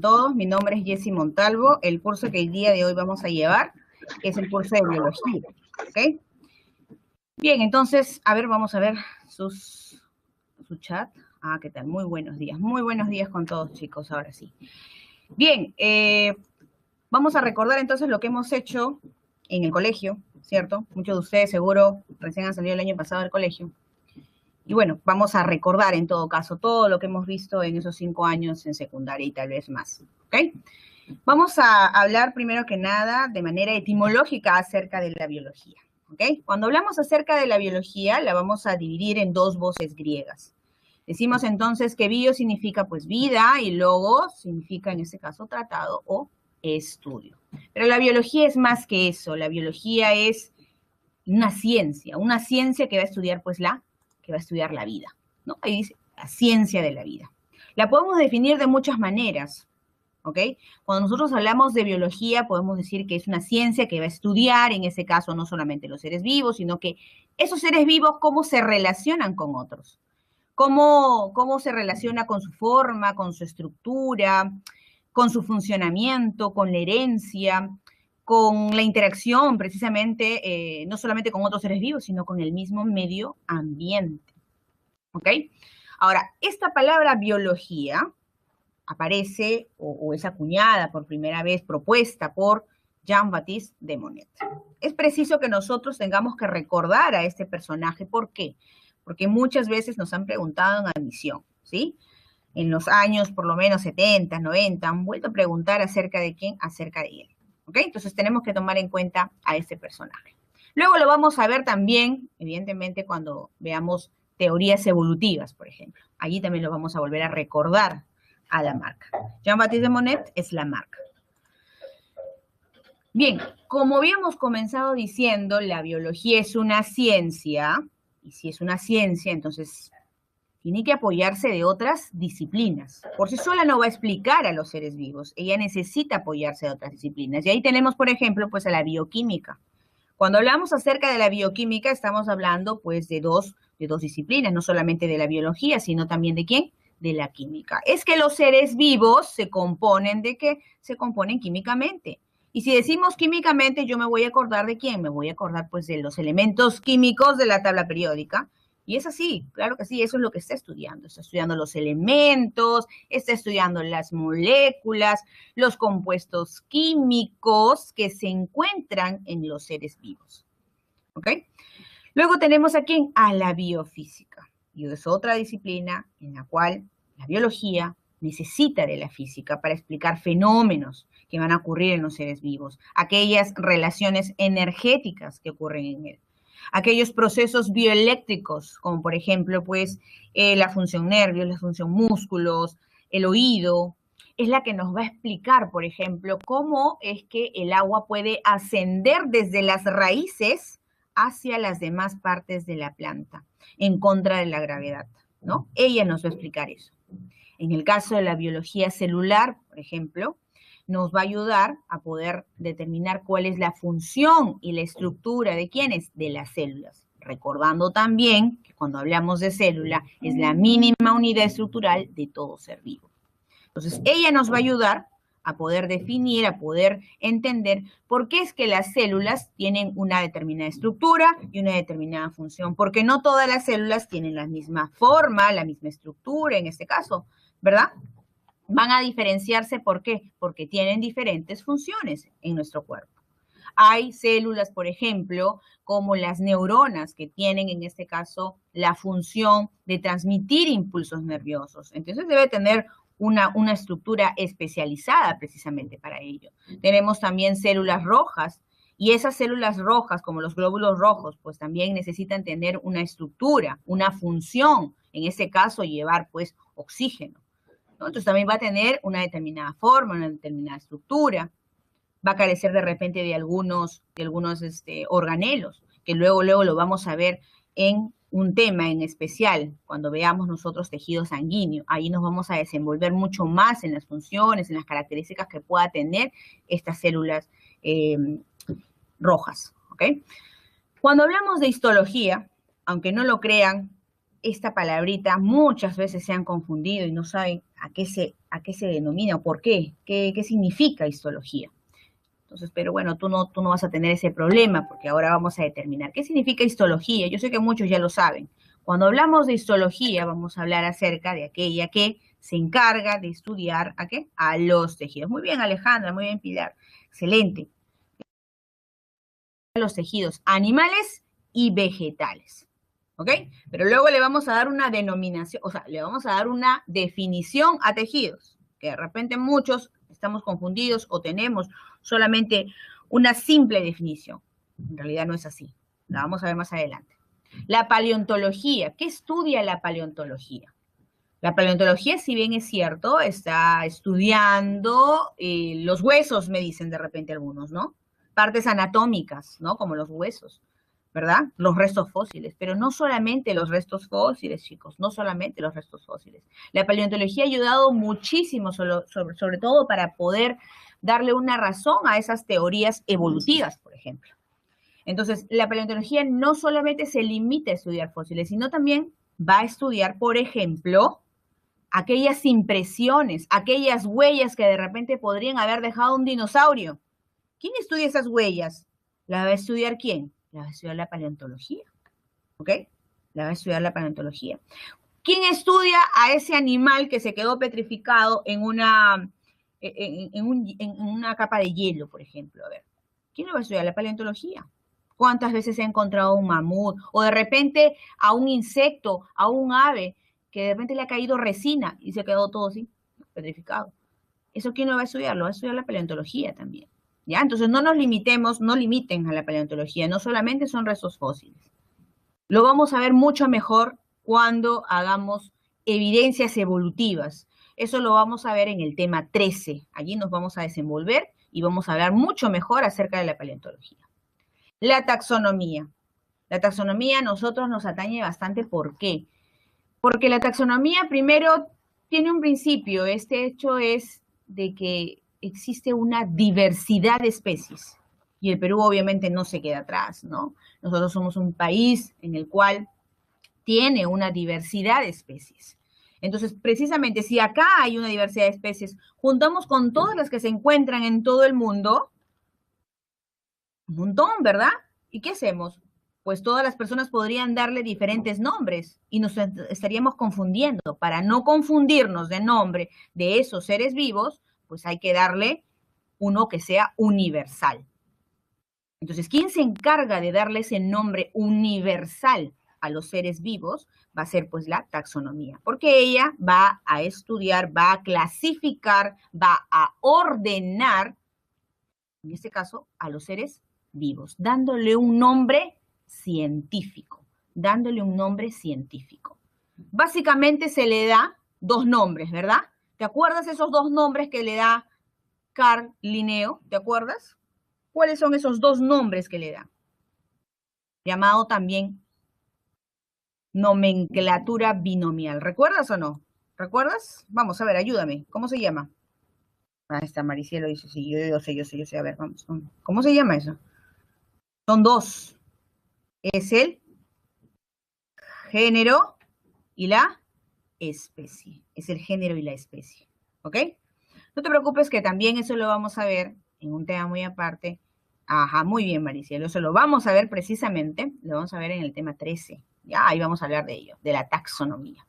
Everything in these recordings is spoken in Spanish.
Todos, mi nombre es Jessie Montalvo. El curso que el día de hoy vamos a llevar es el curso de biología, ¿ok? Bien, entonces, a ver, vamos a ver su chat. Ah, ¿qué tal? Muy buenos días con todos, chicos, ahora sí. Bien, vamos a recordar entonces lo que hemos hecho en el colegio, ¿cierto? Muchos de ustedes seguro recién han salido el año pasado del colegio. Y bueno, vamos a recordar en todo caso todo lo que hemos visto en esos 5 años en secundaria y tal vez más, ¿ok? Vamos a hablar primero que nada de manera etimológica acerca de la biología, ¿ok? Cuando hablamos acerca de la biología, la vamos a dividir en dos voces griegas. Decimos entonces que bio significa pues vida y logos significa en este caso tratado o estudio. Pero la biología es más que eso, la biología es una ciencia que va a estudiar pues la vida, ¿no? Ahí dice la ciencia de la vida. La podemos definir de muchas maneras, ¿ok? Cuando nosotros hablamos de biología, podemos decir que es una ciencia que va a estudiar, en ese caso, no solamente los seres vivos, sino que esos seres vivos, cómo se relacionan con otros, cómo se relaciona con su forma, con su estructura, con su funcionamiento, con la herencia, con la interacción precisamente, no solamente con otros seres vivos, sino con el mismo medio ambiente, ¿ok? Ahora, esta palabra biología aparece o es acuñada por primera vez, propuesta por Jean-Baptiste de Monnet. Es preciso que nosotros tengamos que recordar a este personaje. ¿Por qué? Porque muchas veces nos han preguntado en admisión, ¿sí? En los años por lo menos 70, 90, han vuelto a preguntar acerca de quién, acerca de él. ¿Ok? Entonces tenemos que tomar en cuenta a este personaje. Luego lo vamos a ver también, evidentemente, cuando veamos teorías evolutivas, por ejemplo. Allí también lo vamos a volver a recordar a la marca. Jean-Baptiste de Monnet es la marca. Bien, como habíamos comenzado diciendo, la biología es una ciencia, y si es una ciencia, entonces tiene que apoyarse de otras disciplinas. Por sí sola no va a explicar a los seres vivos, ella necesita apoyarse de otras disciplinas. Y ahí tenemos, por ejemplo, pues a la bioquímica. Cuando hablamos acerca de la bioquímica, estamos hablando pues de dos disciplinas, no solamente de la biología, sino también de ¿quién? De la química. Es que los seres vivos se componen de ¿qué? Se componen químicamente. Y si decimos químicamente, yo me voy a acordar de ¿quién? Me voy a acordar pues de los elementos químicos de la tabla periódica. Y es así, claro que sí, eso es lo que está estudiando los elementos, está estudiando las moléculas, los compuestos químicos que se encuentran en los seres vivos, ¿ok? Luego tenemos aquí a la biofísica, y es otra disciplina en la cual la biología necesita de la física para explicar fenómenos que van a ocurrir en los seres vivos, aquellas relaciones energéticas que ocurren en él. Aquellos procesos bioeléctricos, como por ejemplo, pues, la función nervios, la función músculos, el oído, es la que nos va a explicar, por ejemplo, cómo es que el agua puede ascender desde las raíces hacia las demás partes de la planta, en contra de la gravedad, ¿no? Ella nos va a explicar eso. En el caso de la biología celular, por ejemplo, nos va a ayudar a poder determinar cuál es la función y la estructura de quiénes, de las células. Recordando también que cuando hablamos de célula es la mínima unidad estructural de todo ser vivo. Entonces, ella nos va a ayudar a poder definir, a poder entender por qué es que las células tienen una determinada estructura y una determinada función, porque no todas las células tienen la misma forma, la misma estructura en este caso, ¿verdad? Van a diferenciarse, ¿por qué? Porque tienen diferentes funciones en nuestro cuerpo. Hay células, por ejemplo, como las neuronas, que tienen en este caso la función de transmitir impulsos nerviosos. Entonces debe tener una estructura especializada precisamente para ello. Tenemos también células rojas, y esas células rojas, como los glóbulos rojos, pues también necesitan tener una estructura, una función, en este caso llevar pues oxígeno, ¿no? Entonces también va a tener una determinada forma, una determinada estructura, va a carecer de repente de algunos organelos, que luego lo vamos a ver en un tema en especial, cuando veamos nosotros tejido sanguíneo. Ahí nos vamos a desenvolver mucho más en las funciones, en las características que pueda tener estas células rojas, ¿ok? Cuando hablamos de histología, aunque no lo crean, esta palabrita muchas veces se han confundido y no saben a qué a qué se denomina o por qué, qué significa histología. Entonces, pero bueno, tú no vas a tener ese problema porque ahora vamos a determinar qué significa histología. Yo sé que muchos ya lo saben. Cuando hablamos de histología, vamos a hablar acerca de aquella que se encarga de estudiar ¿a qué? A los tejidos. Muy bien, Alejandra, muy bien, Pilar. Excelente. Los tejidos animales y vegetales. ¿Ok? Pero luego le vamos a dar una denominación, o sea, le vamos a dar una definición a tejidos, que de repente muchos estamos confundidos o tenemos solamente una simple definición. En realidad no es así. La vamos a ver más adelante. La paleontología. ¿Qué estudia la paleontología? La paleontología, si bien es cierto, está estudiando los huesos, me dicen de repente algunos, ¿no? Partes anatómicas, ¿no? Como los huesos, ¿verdad? Los restos fósiles, pero no solamente los restos fósiles, chicos, no solamente los restos fósiles. La paleontología ha ayudado muchísimo, sobre todo para poder darle una razón a esas teorías evolutivas, por ejemplo. Entonces, la paleontología no solamente se limita a estudiar fósiles, sino también va a estudiar, por ejemplo, aquellas impresiones, aquellas huellas que de repente podrían haber dejado un dinosaurio. ¿Quién estudia esas huellas? ¿La va a estudiar quién? La va a estudiar la paleontología. ¿Ok? La va a estudiar la paleontología. ¿Quién estudia a ese animal que se quedó petrificado en una capa de hielo, por ejemplo? A ver, ¿quién lo va a estudiar? La paleontología. ¿Cuántas veces se ha encontrado un mamut? O de repente a un insecto, a un ave, que de repente le ha caído resina y se quedó todo así, petrificado. ¿Eso quién lo va a estudiar? Lo va a estudiar la paleontología también. ¿Ya? Entonces no nos limitemos, no limiten a la paleontología, no solamente son restos fósiles. Lo vamos a ver mucho mejor cuando hagamos evidencias evolutivas. Eso lo vamos a ver en el tema 13. Allí nos vamos a desenvolver y vamos a hablar mucho mejor acerca de la paleontología. La taxonomía. La taxonomía a nosotros nos atañe bastante. ¿Por qué? Porque la taxonomía primero tiene un principio. Este hecho es de que existe una diversidad de especies. Y el Perú obviamente no se queda atrás, ¿no? Nosotros somos un país en el cual tiene una diversidad de especies. Entonces, precisamente, si acá hay una diversidad de especies, juntamos con todas las que se encuentran en todo el mundo, un montón, ¿verdad? ¿Y qué hacemos? Pues todas las personas podrían darle diferentes nombres y nos estaríamos confundiendo. Para no confundirnos de nombre de esos seres vivos, pues hay que darle uno que sea universal. Entonces, ¿quién se encarga de darle ese nombre universal a los seres vivos? Va a ser pues la taxonomía, porque ella va a estudiar, va a clasificar, va a ordenar, en este caso, a los seres vivos, dándole un nombre científico, dándole un nombre científico. Básicamente se le da dos nombres, ¿verdad? ¿Te acuerdas esos dos nombres que le da Carl Linneo? ¿Te acuerdas? ¿Cuáles son esos dos nombres que le da? Llamado también nomenclatura binomial. ¿Recuerdas o no? ¿Recuerdas? Vamos, a ver, ayúdame. ¿Cómo se llama? Ah, está Maricielo dice, sí, yo sé. A ver, vamos. ¿Cómo se llama eso? Son dos. Es el género y la especie. Es el género y la especie. ¿Ok? No te preocupes que también eso lo vamos a ver en un tema muy aparte. Ajá, muy bien, Maricielo. Eso lo vamos a ver precisamente, lo vamos a ver en el tema 13. Ya, ahí vamos a hablar de ello, de la taxonomía.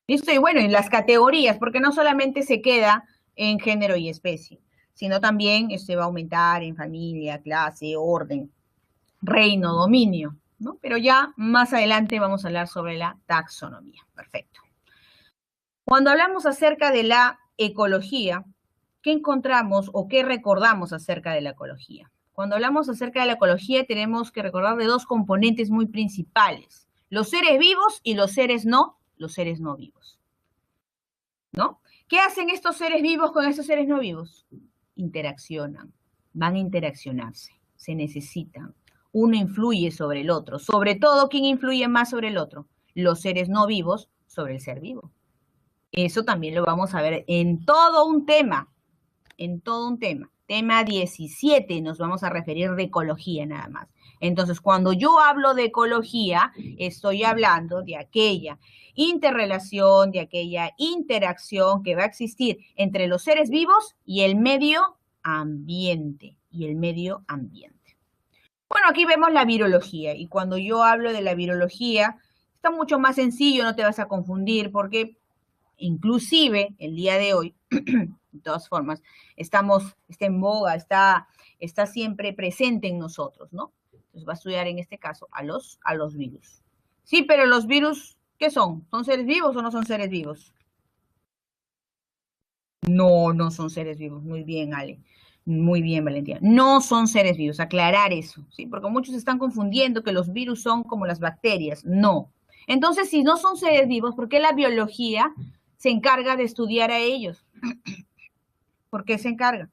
¿Listo? Y bueno, y las categorías, porque no solamente se queda en género y especie, sino también va a aumentar en familia, clase, orden, reino, dominio, ¿no? Pero ya más adelante vamos a hablar sobre la taxonomía. Perfecto. Cuando hablamos acerca de la ecología, ¿qué encontramos o qué recordamos acerca de la ecología? Cuando hablamos acerca de la ecología tenemos que recordar de dos componentes muy principales, los seres vivos y los seres no vivos, ¿no? ¿Qué hacen estos seres vivos con estos seres no vivos? Interaccionan, van a interaccionarse, se necesitan. Uno influye sobre el otro, sobre todo, ¿quién influye más sobre el otro? Los seres no vivos sobre el ser vivo. Eso también lo vamos a ver en todo un tema en todo un tema. Tema 17, nos vamos a referir de ecología nada más. Entonces, cuando yo hablo de ecología, estoy hablando de aquella interrelación, de aquella interacción que va a existir entre los seres vivos y el medio ambiente. Bueno, aquí vemos la virología, y cuando yo hablo de la virología, está mucho más sencillo, no te vas a confundir, porque inclusive el día de hoy, de todas formas, está en boga, está siempre presente en nosotros, ¿no? Entonces va a estudiar en este caso a los virus. Sí, pero los virus, ¿qué son? ¿Son seres vivos o no son seres vivos? No, no son seres vivos. Muy bien, Ale. Muy bien, Valentina. No son seres vivos, aclarar eso, ¿sí? Porque muchos están confundiendo que los virus son como las bacterias. No. Entonces, si no son seres vivos, ¿por qué la biología se encarga de estudiar a ellos? ¿Por qué se encarga?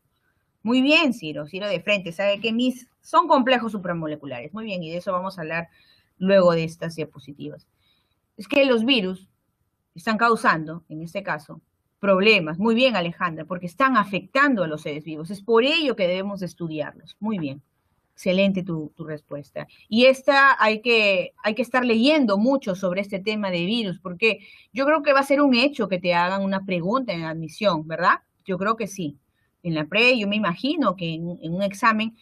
Muy bien, Ciro de frente, sabe que son complejos supramoleculares. Muy bien, y de eso vamos a hablar luego de estas diapositivas. Es que los virus están causando, en este caso, problemas. Muy bien, Alejandra, porque están afectando a los seres vivos. Es por ello que debemos estudiarlos. Muy bien. Excelente tu respuesta. Y hay que estar leyendo mucho sobre este tema de virus, porque yo creo que va a ser un hecho que te hagan una pregunta en la admisión, ¿verdad? Yo creo que sí. En la pre, yo me imagino que en un examen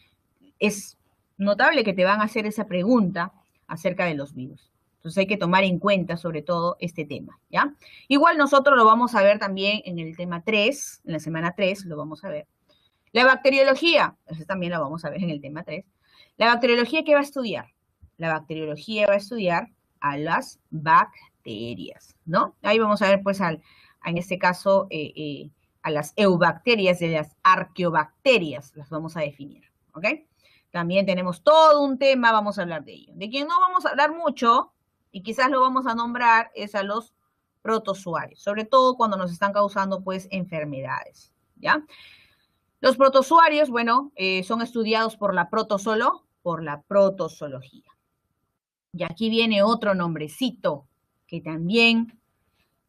es notable que te van a hacer esa pregunta acerca de los virus. Entonces hay que tomar en cuenta sobre todo este tema, ¿ya? Igual nosotros lo vamos a ver también en el tema 3, en la semana 3 lo vamos a ver. La bacteriología, eso también lo vamos a ver en el tema 3. La bacteriología, ¿qué va a estudiar? La bacteriología va a estudiar a las bacterias, ¿no? Ahí vamos a ver, pues, en este caso, a las eubacterias y las arqueobacterias, las vamos a definir, ¿ok? También tenemos todo un tema, vamos a hablar de ello. De quien no vamos a hablar mucho, y quizás lo vamos a nombrar, es a los protozoarios, sobre todo cuando nos están causando, pues, enfermedades, ¿ya? Los protozoarios, bueno, son estudiados por la protozoología. Y aquí viene otro nombrecito que también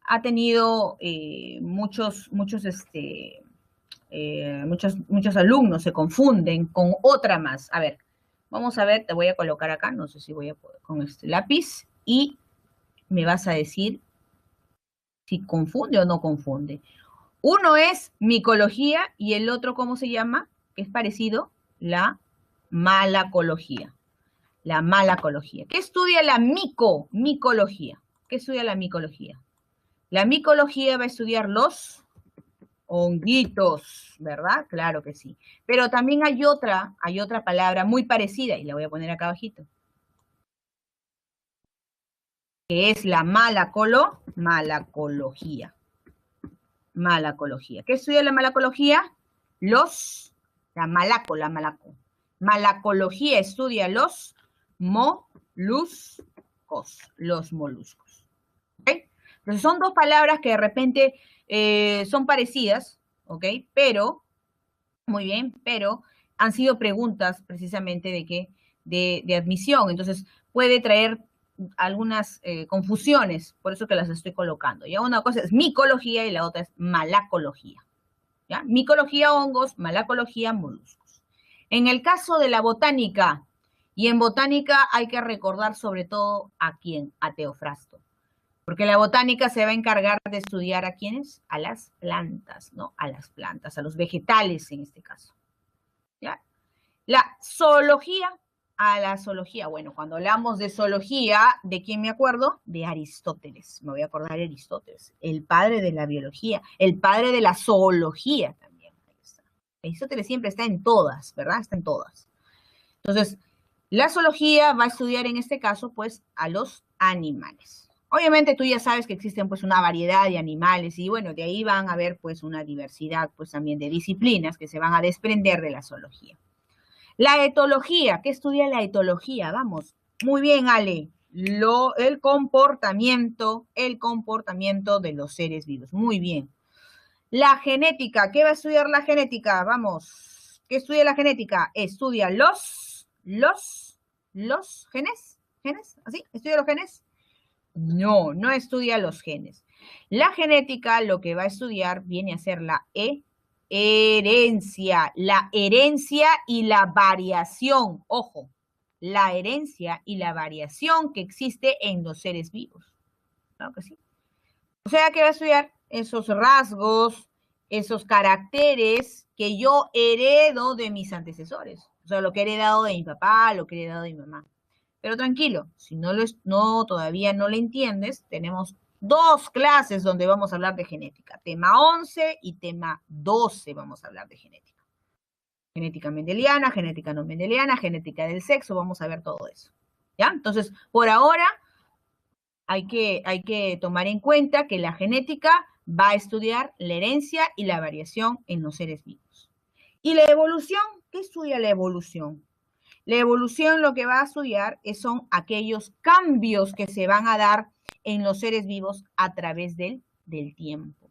ha tenido muchos alumnos se confunden con otra más. A ver, vamos a ver, te voy a colocar acá, no sé si voy a poder con este lápiz, y me vas a decir si confunde o no confunde. Uno es micología y el otro, ¿cómo se llama? Que es parecido, la malacología. La malacología. ¿Qué estudia la micología? ¿Qué estudia la micología? La micología va a estudiar los honguitos, ¿verdad? Claro que sí. Pero también hay otra palabra muy parecida, y la voy a poner acá abajito, que es la malacología. Malacología. ¿Qué estudia la malacología? La malaco. Malacología estudia los moluscos. ¿Ok? Entonces son dos palabras que de repente son parecidas, ¿ok? Pero, muy bien, pero han sido preguntas precisamente de admisión. Entonces puede traer algunas confusiones, por eso que las estoy colocando. Ya una cosa es micología y la otra es malacología. ¿Ya? Micología, hongos, malacología, moluscos. En el caso de la botánica, y en botánica hay que recordar sobre todo a quién, a Teofrasto. Porque la botánica se va a encargar de estudiar a quiénes, a las plantas, ¿no? A las plantas, a los vegetales en este caso. ¿Ya? La zoología, a la zoología. Bueno, cuando hablamos de zoología, ¿de quién me acuerdo? De Aristóteles. Me voy a acordar de Aristóteles, el padre de la biología, el padre de la zoología también. Ahí está. Aristóteles siempre está en todas, ¿verdad? Está en todas. Entonces, la zoología va a estudiar en este caso, pues, a los animales. Obviamente tú ya sabes que existen, pues, una variedad de animales y, bueno, de ahí van a haber, pues, una diversidad, pues, también de disciplinas que se van a desprender de la zoología. La etología, ¿qué estudia la etología? Vamos, muy bien, Ale. El comportamiento de los seres vivos. Muy bien. La genética, ¿qué va a estudiar la genética? Vamos, ¿qué estudia la genética? Estudia los genes. ¿Genes? ¿Así? ¿Estudia los genes? No, estudia los genes. La genética lo que va a estudiar viene a ser la herencia. La herencia y la variación, ojo, la herencia y la variación que existe en los seres vivos. Claro que sí. O sea que va a estudiar esos rasgos, esos caracteres que yo heredo de mis antecesores. O sea, lo que he heredado de mi papá, lo que he heredado de mi mamá. Pero tranquilo, si todavía no lo entiendes, tenemos 2 clases donde vamos a hablar de genética. Tema 11 y tema 12 vamos a hablar de genética. Genética mendeliana, genética no mendeliana, genética del sexo, vamos a ver todo eso. ¿Ya? Entonces, por ahora, hay que tomar en cuenta que la genética va a estudiar la herencia y la variación en los seres vivos. ¿Y la evolución? ¿Qué estudia la evolución? La evolución lo que va a estudiar son aquellos cambios que se van a dar en los seres vivos a través del tiempo.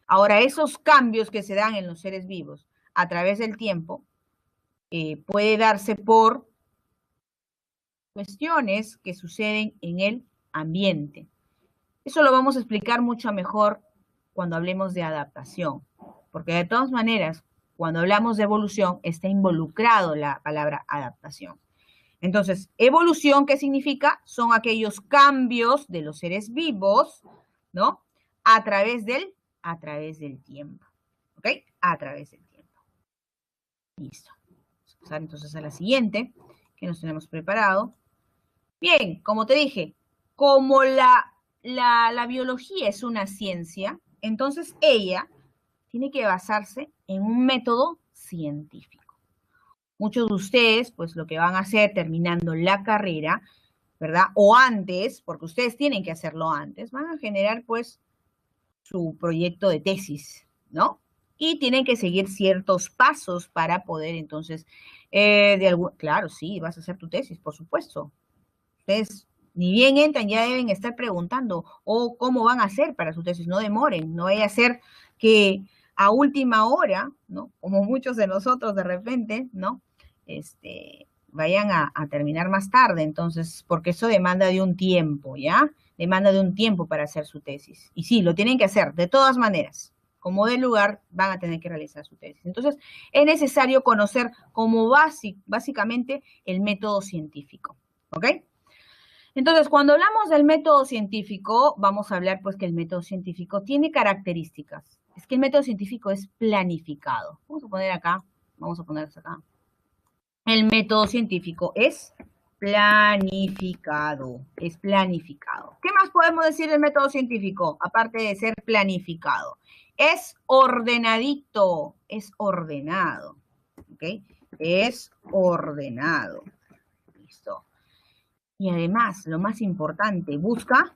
Ahora, esos cambios que se dan en los seres vivos a través del tiempo puede darse por cuestiones que suceden en el ambiente. Eso lo vamos a explicar mucho mejor cuando hablemos de adaptación, porque de todas maneras, cuando hablamos de evolución, está involucrado la palabra adaptación. Entonces, evolución, ¿qué significa? Son aquellos cambios de los seres vivos, ¿no? A través del tiempo, ¿ok? A través del tiempo. Listo. Vamos a pasar entonces a la siguiente, que nos tenemos preparado. Bien, como te dije, como la biología es una ciencia, entonces ella tiene que basarse en un método científico. Muchos de ustedes, pues lo que van a hacer terminando la carrera, ¿verdad? O antes, porque ustedes tienen que hacerlo antes, van a generar pues su proyecto de tesis, ¿no? Y tienen que seguir ciertos pasos para poder entonces, claro, sí, vas a hacer tu tesis, por supuesto. Ustedes ni bien entran, ya deben estar preguntando, o cómo van a hacer para su tesis, no demoren, no vaya a ser que a última hora, ¿no? Como muchos de nosotros de repente, ¿no? Vayan a terminar más tarde, entonces, porque eso demanda de un tiempo, ¿ya? Demanda de un tiempo para hacer su tesis. Y sí, lo tienen que hacer, de todas maneras. Como de lugar, van a tener que realizar su tesis. Entonces, es necesario conocer como básicamente el método científico, ¿ok? Entonces, cuando hablamos del método científico, vamos a hablar pues que el método científico tiene características. Es que el método científico es planificado. Vamos a poner acá, vamos a poner acá. El método científico es planificado, es planificado. ¿Qué más podemos decir del método científico? Aparte de ser planificado. Es ordenadito, es ordenado, ¿ok? Es ordenado. Listo. Y además, lo más importante, busca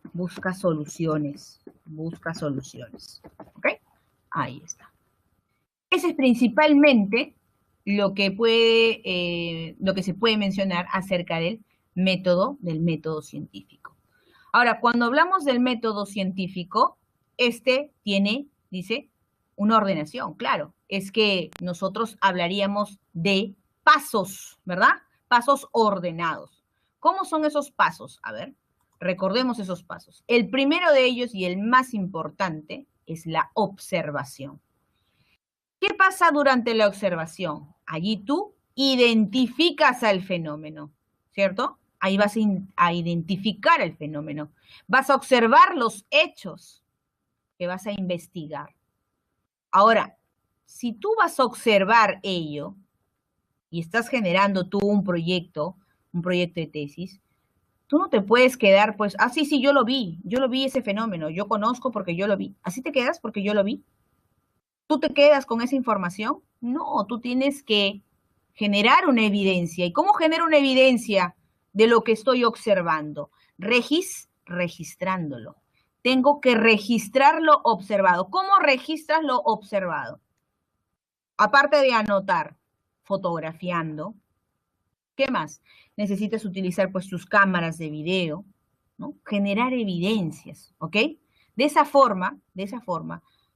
soluciones. Busca soluciones. ¿Ok? Ahí está. Ese es principalmente lo que se puede mencionar acerca del método científico. Ahora, cuando hablamos del método científico, tiene, dice, una ordenación, claro. Es que nosotros hablaríamos de pasos, ¿verdad? Pasos ordenados. ¿Cómo son esos pasos? A ver, recordemos esos pasos. El primero de ellos y el más importante es la observación. ¿Qué pasa durante la observación? Allí tú identificas al fenómeno, ¿cierto? Ahí vas a identificar el fenómeno. Vas a observar los hechos que vas a investigar. Ahora, si tú vas a observar ello y estás generando tú un proyecto de tesis, tú no te puedes quedar pues, sí, yo lo vi ese fenómeno, yo conozco porque yo lo vi. ¿Así te quedas porque yo lo vi? ¿Tú te quedas con esa información? No, tú tienes que generar una evidencia. ¿Y cómo genero una evidencia de lo que estoy observando? Registrándolo. Tengo que registrar lo observado. ¿Cómo registras lo observado? Aparte de anotar, fotografiando. ¿Qué más? Necesitas utilizar pues tus cámaras de video, ¿no? Generar evidencias, ¿ok? De esa forma,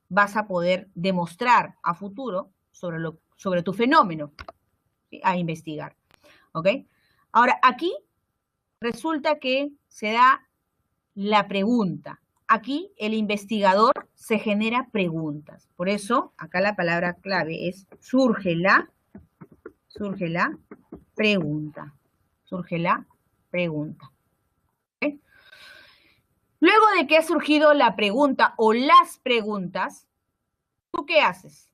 vas a poder demostrar a futuro sobre tu fenómeno, ¿sí? A investigar, ¿ok? Ahora, aquí resulta que se da la pregunta, aquí el investigador se genera preguntas. Por eso, acá la palabra clave es surge la pregunta. Surge la pregunta. ¿Okay? Luego de que ha surgido la pregunta o las preguntas, ¿tú qué haces?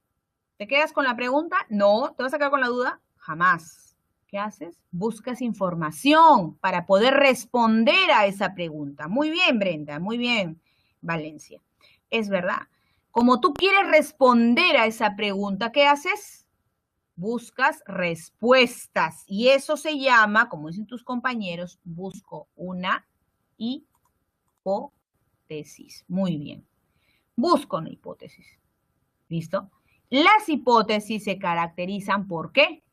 ¿Te quedas con la pregunta? No. ¿Te vas a quedar con la duda? Jamás. ¿Qué haces? Buscas información para poder responder a esa pregunta. Muy bien, Brenda. Muy bien, Valencia. Es verdad. Como tú quieres responder a esa pregunta, ¿qué haces? Buscas respuestas. Y eso se llama, como dicen tus compañeros, busco una hipótesis. Muy bien. Busco una hipótesis. ¿Listo? Las hipótesis se caracterizan ¿por qué?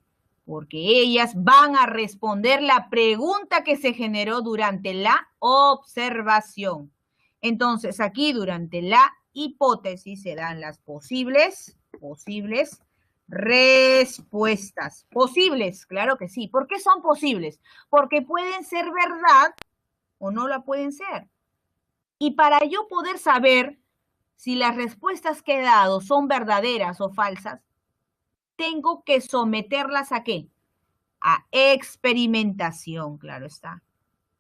Porque ellas van a responder la pregunta que se generó durante la observación. Entonces, aquí durante la hipótesis se dan las posibles respuestas. Posibles, claro que sí. ¿Por qué son posibles? Porque pueden ser verdad o no la pueden ser. Y para yo poder saber si las respuestas que he dado son verdaderas o falsas, tengo que someterlas ¿a qué? A experimentación, claro está.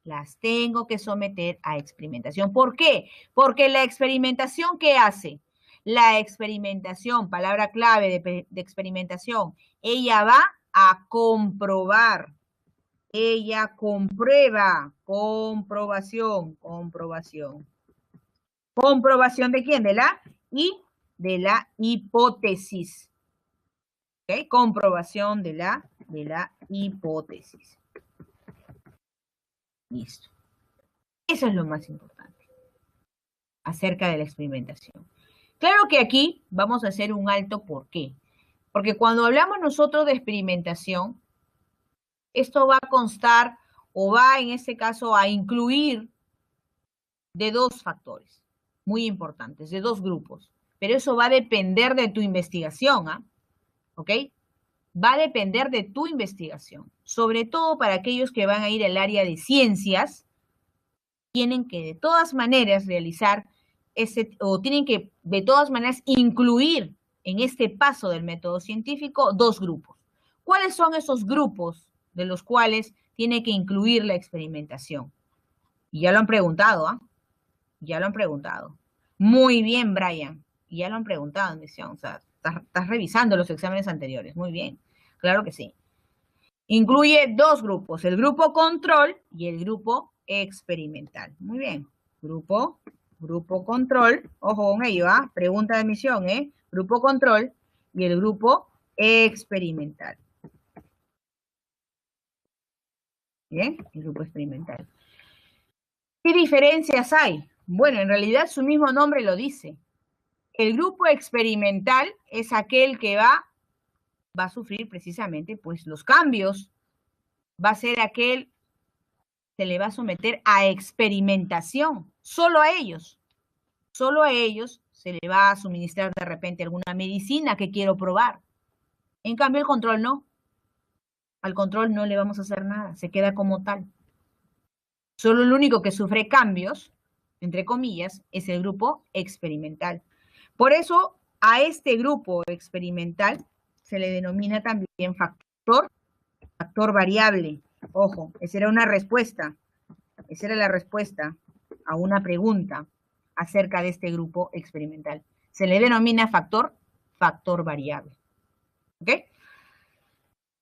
Las tengo que someter a experimentación. ¿Por qué? Porque la experimentación, ¿qué hace? La experimentación, palabra clave de experimentación, ella va a comprobar. Ella comprueba. Comprobación. ¿Comprobación de quién? De la hipótesis. ¿Ok? Comprobación de la hipótesis. Listo. Eso es lo más importante acerca de la experimentación. Claro que aquí vamos a hacer un alto. ¿Por qué? Porque cuando hablamos nosotros de experimentación, esto va a constar o va en este caso a incluir de dos factores muy importantes, de dos grupos. Pero eso va a depender de tu investigación, ¿ah? ¿Ok? Va a depender de tu investigación. Sobre todo para aquellos que van a ir al área de ciencias, tienen que de todas maneras realizar o tienen que de todas maneras incluir en este paso del método científico dos grupos. ¿Cuáles son esos grupos de los cuales tiene que incluir la experimentación? Y ya lo han preguntado, ¿ah? Ya lo han preguntado. Muy bien, Brian. Ya lo han preguntado en misión. O sea, estás revisando los exámenes anteriores. Muy bien. Claro que sí. Incluye dos grupos, el grupo control y el grupo experimental. Muy bien. Grupo control. Ojo con ello, ¿ah? Pregunta de misión, ¿eh? Grupo control y el grupo experimental. Bien, el grupo experimental. ¿Qué diferencias hay? Bueno, en realidad su mismo nombre lo dice. El grupo experimental es aquel que va a sufrir precisamente pues los cambios. Va a ser aquel se le va a someter a experimentación. Solo a ellos se le va a suministrar de repente alguna medicina que quiero probar. En cambio el control no. Al control no le vamos a hacer nada, se queda como tal. Solo el único que sufre cambios, entre comillas, es el grupo experimental. Por eso, a este grupo experimental se le denomina también factor variable. Ojo, esa era una respuesta. Esa era la respuesta a una pregunta acerca de este grupo experimental. Se le denomina factor variable. ¿Ok?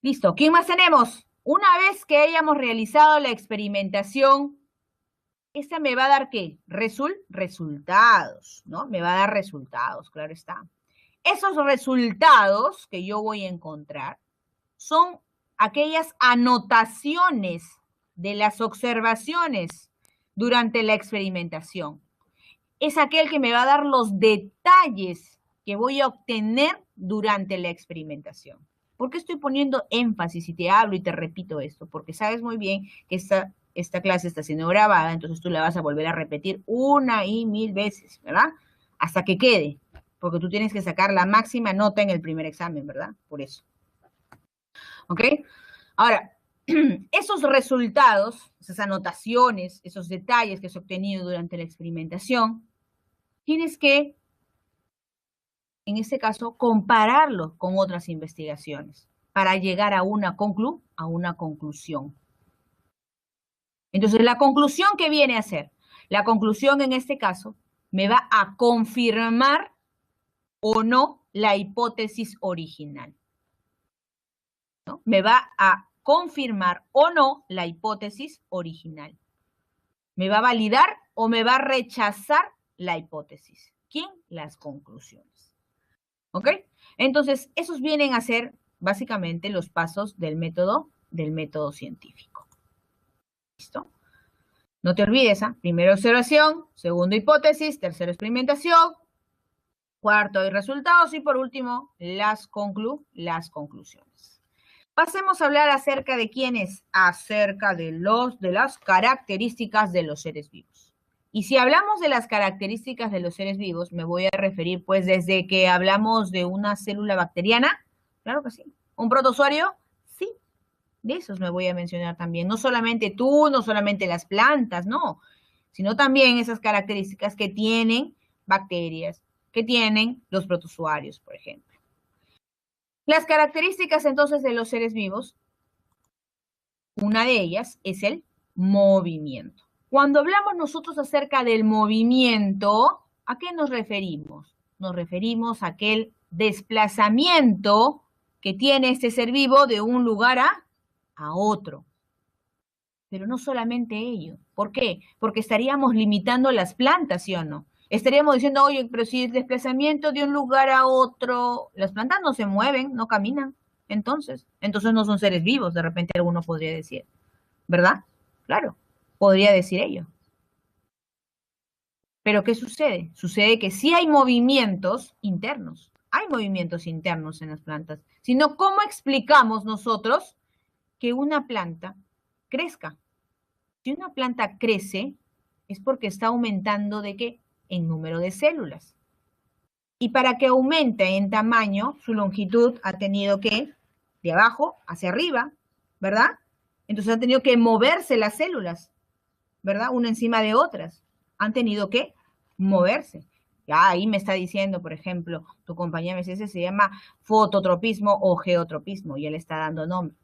Listo. ¿Quién más tenemos? Una vez que hayamos realizado la experimentación, esta me va a dar ¿qué? Resultados, ¿no? Me va a dar resultados, claro está. Esos resultados que yo voy a encontrar son aquellas anotaciones de las observaciones durante la experimentación. Es aquel que me va a dar los detalles que voy a obtener durante la experimentación. ¿Por qué estoy poniendo énfasis y te hablo y te repito esto? Porque sabes muy bien que esta clase está siendo grabada, entonces tú la vas a volver a repetir una y mil veces, ¿verdad? Hasta que quede, porque tú tienes que sacar la máxima nota en el primer examen, ¿verdad? Por eso. ¿Ok? Ahora, esos resultados, esas anotaciones, esos detalles que se han obtenido durante la experimentación, tienes que, en este caso, compararlo con otras investigaciones para llegar a una conclusión. Entonces, la conclusión que viene a ser, la conclusión en este caso, me va a confirmar o no la hipótesis original, ¿no? Me va a confirmar o no la hipótesis original. ¿Me va a validar o me va a rechazar la hipótesis? ¿Quién? Las conclusiones. ¿Ok? Entonces, esos vienen a ser básicamente los pasos del método científico. ¿Listo? No te olvides, ¿eh? Primero observación, segundo hipótesis, tercero experimentación, cuarto hay resultados y por último las conclusiones. Pasemos a hablar acerca de quiénes, acerca de las características de los seres vivos. Y si hablamos de las características de los seres vivos, me voy a referir pues desde que hablamos de una célula bacteriana, claro que sí. ¿Un protozoario? Sí. De esos me voy a mencionar también. No solamente tú, no solamente las plantas, no, sino también esas características que tienen bacterias, que tienen los protozoarios, por ejemplo. Las características entonces de los seres vivos, una de ellas es el movimiento. Cuando hablamos nosotros acerca del movimiento, ¿a qué nos referimos? Nos referimos a aquel desplazamiento que tiene este ser vivo de un lugar a otro. Pero no solamente ello. ¿Por qué? Porque estaríamos limitando las plantas, ¿sí o no? Estaríamos diciendo, oye, pero si el desplazamiento de un lugar a otro, las plantas no se mueven, no caminan. Entonces no son seres vivos, de repente alguno podría decir. ¿Verdad? Claro, podría decir ello. Pero ¿qué sucede? Sucede que sí hay movimientos internos. Hay movimientos internos en las plantas. Sino, ¿cómo explicamos nosotros que una planta crezca? Si una planta crece, es porque está aumentando ¿de qué? En número de células. Y para que aumente en tamaño, su longitud ha tenido que, de abajo hacia arriba, ¿verdad? Entonces han tenido que moverse las células, ¿verdad? Una encima de otras. Han tenido que moverse. Ya ahí me está diciendo, por ejemplo, tu compañera me dice, ese se llama fototropismo o geotropismo, y él está dando nombre.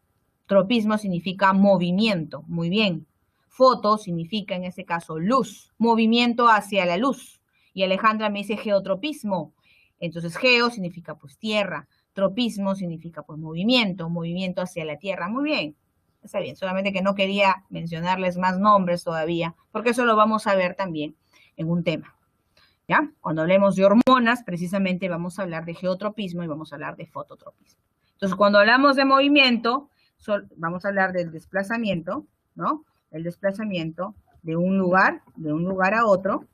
Tropismo significa movimiento, muy bien. Foto significa, en este caso, luz, movimiento hacia la luz. Y Alejandra me dice geotropismo. Entonces, geo significa, pues, tierra. Tropismo significa, pues, movimiento hacia la tierra. Muy bien, está bien. Solamente que no quería mencionarles más nombres todavía, porque eso lo vamos a ver también en un tema. ¿Ya? Cuando hablemos de hormonas, precisamente vamos a hablar de geotropismo y vamos a hablar de fototropismo. Entonces, cuando hablamos de movimiento, vamos a hablar del desplazamiento, ¿no? El desplazamiento de un lugar a otro,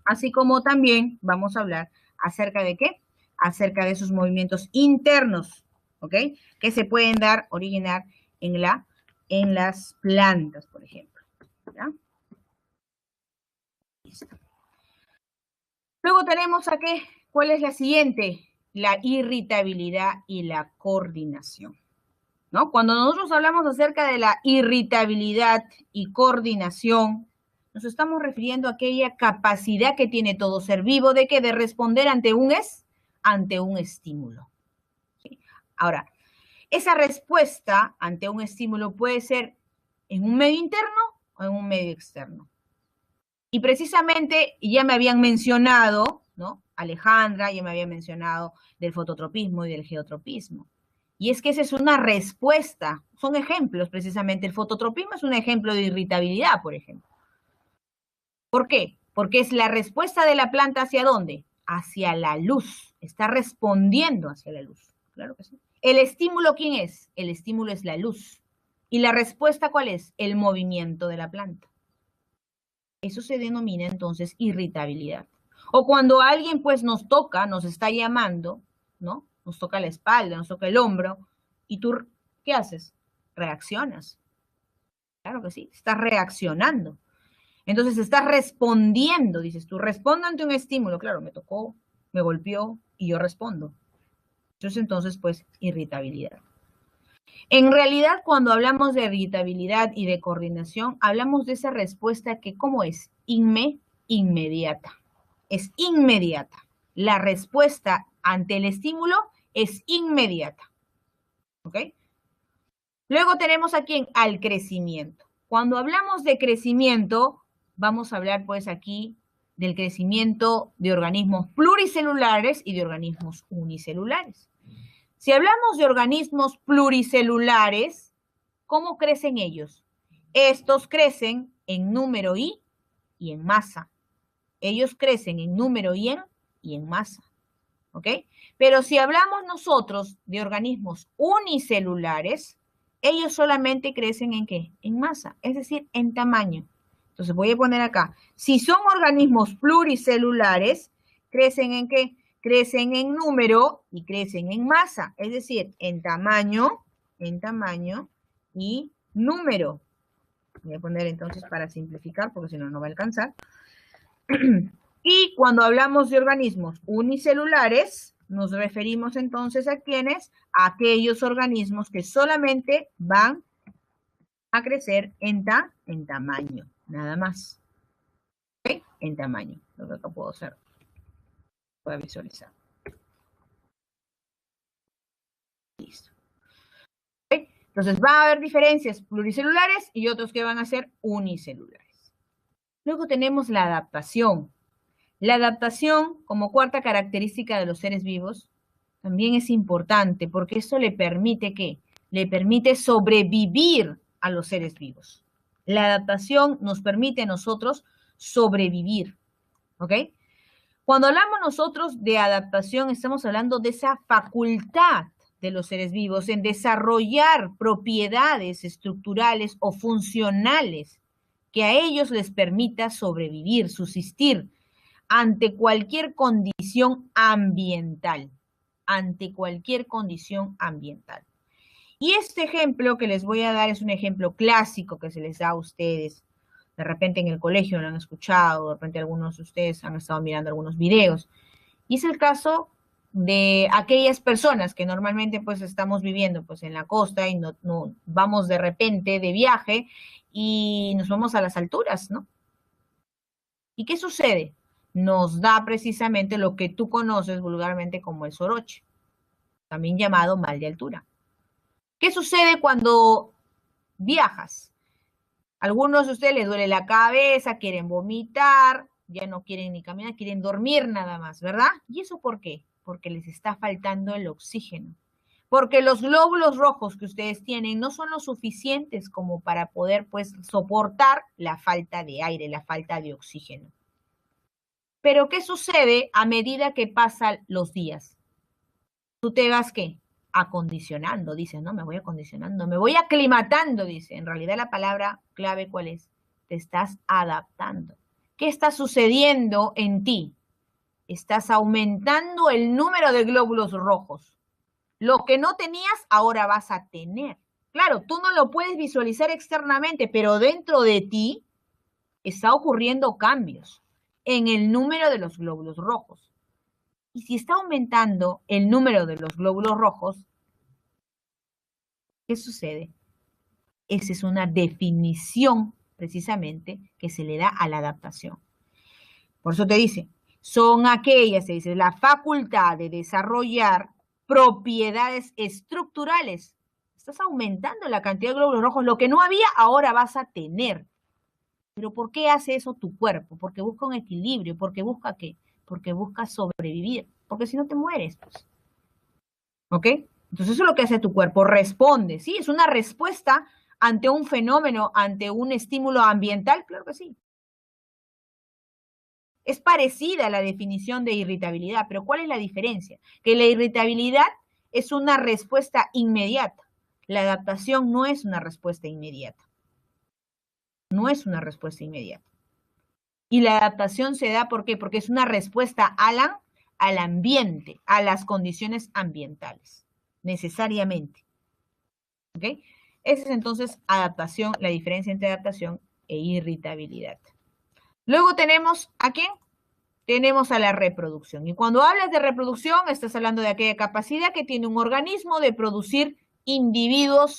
así como también vamos a hablar acerca de ¿qué? Acerca de esos movimientos internos, ¿ok? Que se pueden originar en las plantas, por ejemplo, ¿ya? Listo. Luego tenemos aquí, ¿cuál es la siguiente? La irritabilidad y la coordinación, ¿no? Cuando nosotros hablamos acerca de la irritabilidad y coordinación, nos estamos refiriendo a aquella capacidad que tiene todo ser vivo de responder ante un estímulo. ¿Sí? Ahora, esa respuesta ante un estímulo puede ser en un medio interno o en un medio externo. Y precisamente ya me habían mencionado, ¿no? Alejandra ya me había mencionado del fototropismo y del geotropismo. Y es que esa es una respuesta, son ejemplos precisamente. El fototropismo es un ejemplo de irritabilidad, por ejemplo. ¿Por qué? Porque es la respuesta de la planta ¿hacia dónde? Hacia la luz. Está respondiendo hacia la luz. Claro que sí. ¿El estímulo quién es? El estímulo es la luz. ¿Y la respuesta cuál es? El movimiento de la planta. Eso se denomina entonces irritabilidad. O cuando alguien pues nos toca, nos está llamando, ¿no? Nos toca la espalda, nos toca el hombro, y tú, ¿qué haces? Reaccionas. Claro que sí, estás reaccionando. Entonces estás respondiendo, dices tú, respondo ante un estímulo. Claro, me tocó, me golpeó y yo respondo. Entonces, pues, irritabilidad. En realidad, cuando hablamos de irritabilidad y de coordinación, hablamos de esa respuesta que, ¿cómo es? Inmediata. es inmediata. La respuesta ante el estímulo es inmediata. ¿Ok? Luego tenemos aquí al crecimiento. Cuando hablamos de crecimiento, vamos a hablar pues aquí del crecimiento de organismos pluricelulares y de organismos unicelulares. Si hablamos de organismos pluricelulares, ¿cómo crecen ellos? Estos crecen en número y en masa. Ellos crecen en número y en masa. ¿Ok? Pero si hablamos nosotros de organismos unicelulares, ellos solamente crecen ¿en qué? En masa, es decir, en tamaño. Entonces voy a poner acá, si son organismos pluricelulares, ¿crecen en qué? Crecen en número y crecen en masa, es decir, en tamaño y número. Voy a poner entonces para simplificar, porque si no, no va a alcanzar. Y cuando hablamos de organismos unicelulares, nos referimos entonces a ¿quiénes? A aquellos organismos que solamente van a crecer en tamaño, nada más. ¿Ok? En tamaño. Lo que acá puedo hacer. Voy a visualizar. Listo. ¿Ok? Entonces va a haber diferencias pluricelulares y otros que van a ser unicelulares. Luego tenemos la adaptación. La adaptación, como cuarta característica de los seres vivos, también es importante porque eso le permite ¿qué? Le permite sobrevivir a los seres vivos. La adaptación nos permite a nosotros sobrevivir, ¿ok? Cuando hablamos nosotros de adaptación, estamos hablando de esa facultad de los seres vivos en desarrollar propiedades estructurales o funcionales que a ellos les permita sobrevivir, subsistir, ante cualquier condición ambiental, Y este ejemplo que les voy a dar es un ejemplo clásico que se les da a ustedes. De repente en el colegio lo han escuchado, de repente algunos de ustedes han estado mirando algunos videos. Y es el caso de aquellas personas que normalmente pues estamos viviendo pues en la costa y no vamos de repente de viaje y nos vamos a las alturas, ¿no? ¿Y qué sucede? Nos da precisamente lo que tú conoces vulgarmente como el soroche, también llamado mal de altura. ¿Qué sucede cuando viajas? Algunos de ustedes les duele la cabeza, quieren vomitar, ya no quieren ni caminar, quieren dormir nada más, ¿verdad? ¿Y eso por qué? Porque les está faltando el oxígeno. Porque los glóbulos rojos que ustedes tienen no son lo suficientes como para poder, pues, soportar la falta de aire, la falta de oxígeno. Pero, ¿qué sucede a medida que pasan los días? Tú te vas, ¿qué? Acondicionando, dice, ¿no? Me voy acondicionando, me voy aclimatando, dice. En realidad la palabra clave, ¿cuál es? Te estás adaptando. ¿Qué está sucediendo en ti? Estás aumentando el número de glóbulos rojos. Lo que no tenías, ahora vas a tener. Claro, tú no lo puedes visualizar externamente, pero dentro de ti está ocurriendo cambios en el número de los glóbulos rojos. Y si está aumentando el número de los glóbulos rojos, ¿qué sucede? Esa es una definición, precisamente, que se le da a la adaptación. Por eso te dice, son aquellas, se dice, la facultad de desarrollar propiedades estructurales. Estás aumentando la cantidad de glóbulos rojos. Lo que no había, ahora vas a tener. ¿Pero por qué hace eso tu cuerpo? Porque busca un equilibrio. ¿Porque busca qué? Porque busca sobrevivir. Porque si no te mueres, pues. ¿Ok? Entonces eso es lo que hace tu cuerpo. Responde. ¿Sí? Es una respuesta ante un fenómeno, ante un estímulo ambiental. Claro que sí. Es parecida a la definición de irritabilidad, pero ¿cuál es la diferencia? Que la irritabilidad es una respuesta inmediata. La adaptación no es una respuesta inmediata. No es una respuesta inmediata. Y la adaptación se da, ¿por qué? Porque es una respuesta al ambiente, a las condiciones ambientales, necesariamente. ¿Ok? Esa es entonces adaptación, la diferencia entre adaptación e irritabilidad. Luego tenemos, ¿a quién? Tenemos a la reproducción. Y cuando hablas de reproducción, estás hablando de aquella capacidad que tiene un organismo de producir individuos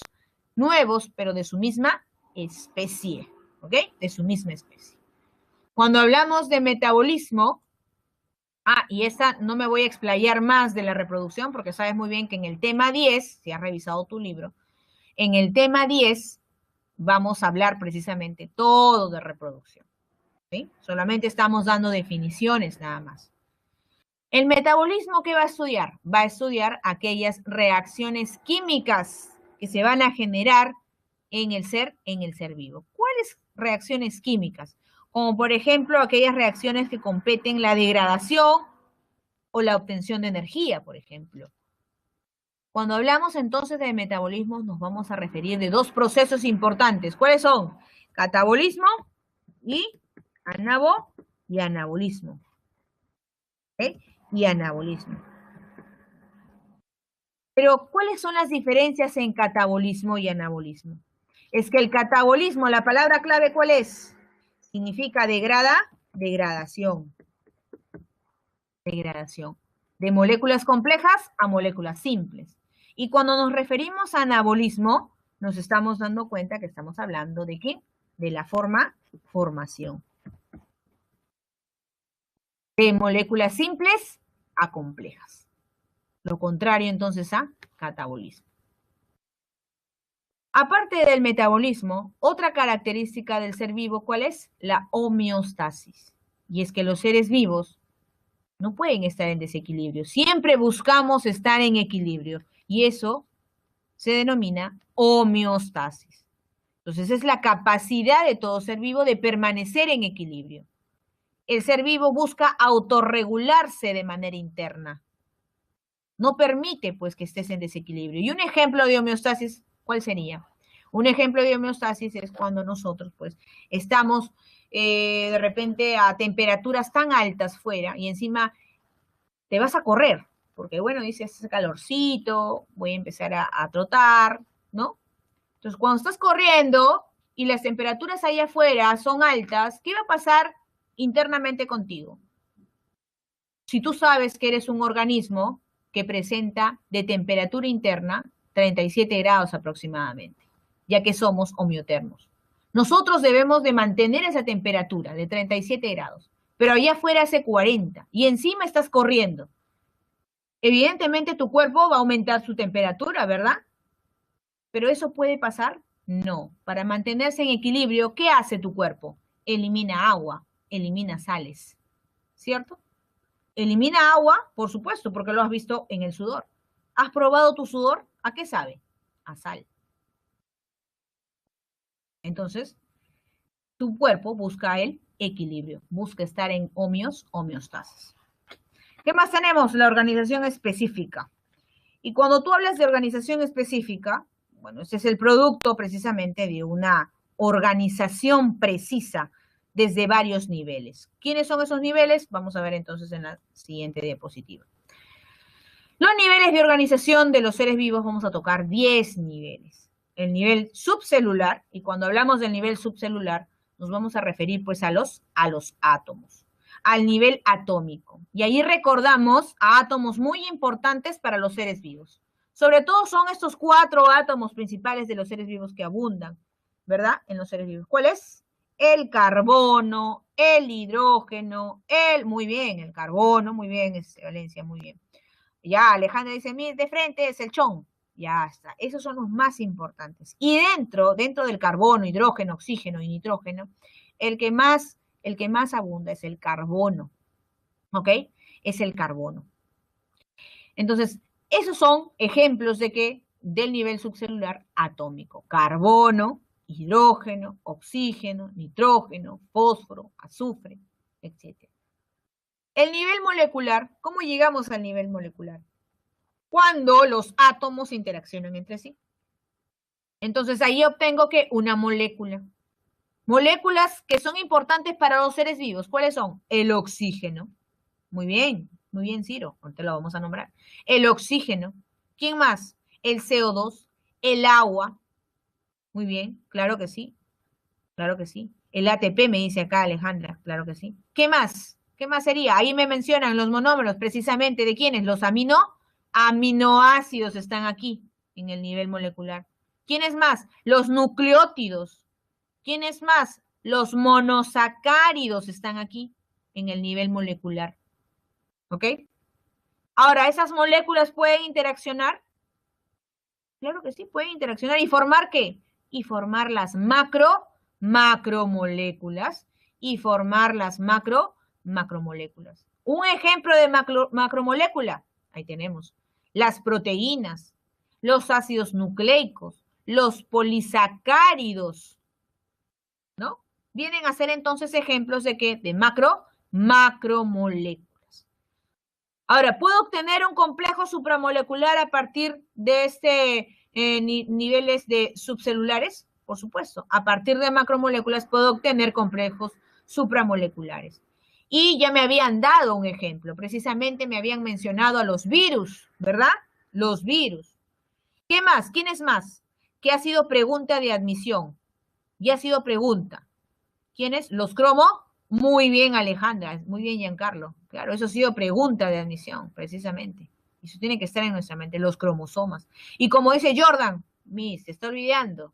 nuevos, pero de su misma especie, ¿ok? De su misma especie. Cuando hablamos de metabolismo, Ah, y esta no me voy a explayar más de la reproducción porque sabes muy bien que en el tema 10, si has revisado tu libro, en el tema 10 vamos a hablar precisamente todo de reproducción, ¿sí? Solamente estamos dando definiciones nada más. El metabolismo, ¿qué va a estudiar? Va a estudiar aquellas reacciones químicas que se van a generar en el ser vivo. ¿Cuáles reacciones químicas? Como por ejemplo aquellas reacciones que competen la degradación o la obtención de energía, por ejemplo. Cuando hablamos entonces de metabolismo, nos vamos a referir de dos procesos importantes. ¿Cuáles son? Catabolismo y anabolismo. ¿Ok? Y anabolismo. Pero, ¿cuáles son las diferencias en catabolismo y anabolismo? Es que el catabolismo, la palabra clave, ¿cuál es? Significa degradación. Degradación. De moléculas complejas a moléculas simples. Y cuando nos referimos a anabolismo, nos estamos dando cuenta que estamos hablando de ¿qué? De la formación. De moléculas simples a complejas. Lo contrario entonces a catabolismo. Aparte del metabolismo, otra característica del ser vivo, ¿cuál es? La homeostasis. Y es que los seres vivos no pueden estar en desequilibrio. Siempre buscamos estar en equilibrio. Y eso se denomina homeostasis. Entonces es la capacidad de todo ser vivo de permanecer en equilibrio. El ser vivo busca autorregularse de manera interna. No permite pues que estés en desequilibrio. Y un ejemplo de homeostasis, ¿cuál sería? Un ejemplo de homeostasis es cuando nosotros pues estamos de repente a temperaturas tan altas fuera y encima te vas a correr, porque bueno, dices, hace calorcito, voy a empezar a trotar, ¿no? Entonces, cuando estás corriendo y las temperaturas allá afuera son altas, ¿qué va a pasar internamente contigo? Si tú sabes que eres un organismo que presenta de temperatura interna 37 grados aproximadamente, ya que somos homeotermos. Nosotros debemos de mantener esa temperatura de 37 grados, pero allá afuera hace 40 y encima estás corriendo. Evidentemente tu cuerpo va a aumentar su temperatura, ¿verdad? ¿Pero eso puede pasar? No. Para mantenerse en equilibrio, ¿qué hace tu cuerpo? Elimina agua, elimina sales, ¿cierto? Elimina agua, por supuesto, porque lo has visto en el sudor. ¿Has probado tu sudor? ¿A qué sabe? A sal. Entonces, tu cuerpo busca el equilibrio, busca estar en homeostasis. ¿Qué más tenemos? La organización específica. Y cuando tú hablas de organización específica, bueno, ese es el producto precisamente de una organización precisa desde varios niveles. ¿Quiénes son esos niveles? Vamos a ver entonces en la siguiente diapositiva. Los niveles de organización de los seres vivos vamos a tocar 10 niveles. El nivel subcelular, y cuando hablamos del nivel subcelular, nos vamos a referir pues a los átomos, al nivel atómico. Y ahí recordamos a átomos muy importantes para los seres vivos. Sobre todo son estos 4 átomos principales de los seres vivos que abundan, ¿verdad? En los seres vivos. ¿Cuál es? El carbono, el hidrógeno, muy bien, el carbono, muy bien, Valencia, muy bien. Ya, Alejandra dice, mire, de frente es el chon. Ya está. Esos son los más importantes. Y dentro del carbono, hidrógeno, oxígeno y nitrógeno, el que más abunda es el carbono. ¿Ok? Es el carbono. Entonces, esos son ejemplos de qué? Del nivel subcelular atómico. Carbono, hidrógeno, oxígeno, nitrógeno, fósforo, azufre, etc. El nivel molecular, ¿cómo llegamos al nivel molecular? Cuando los átomos interaccionan entre sí. Entonces ahí obtengo que una molécula. Moléculas que son importantes para los seres vivos. ¿Cuáles son? El oxígeno. Muy bien, Ciro, ahorita lo vamos a nombrar. El oxígeno. ¿Quién más? El CO2, el agua. Muy bien, claro que sí. Claro que sí. El ATP me dice acá Alejandra, claro que sí. ¿Qué más? ¿Qué más sería? Ahí me mencionan los monómeros, precisamente, ¿de quiénes? Los aminoácidos están aquí, en el nivel molecular. ¿Quiénes más? Los nucleótidos. ¿Quiénes más? Los monosacáridos están aquí, en el nivel molecular. ¿Ok? Ahora, ¿esas moléculas pueden interaccionar? Claro que sí, pueden interaccionar. ¿Y formar qué? Y formar las macromoléculas y formar las macromoléculas. Un ejemplo de macromolécula, ahí tenemos, las proteínas, los ácidos nucleicos, los polisacáridos, ¿no? Vienen a ser entonces ejemplos de qué? De macromoléculas. Ahora, ¿puedo obtener un complejo supramolecular a partir de niveles de subcelulares? Por supuesto, a partir de macromoléculas puedo obtener complejos supramoleculares. Y ya me habían dado un ejemplo, precisamente me habían mencionado a los virus, ¿verdad? Los virus. ¿Qué más? ¿Quién es más? ¿Qué ha sido pregunta de admisión? Ya ha sido pregunta. ¿Quiénes? Los cromo. Muy bien, Alejandra. Muy bien, Giancarlo. Claro, eso ha sido pregunta de admisión, precisamente. Eso tiene que estar en nuestra mente, los cromosomas. Y como dice Jordan, se está olvidando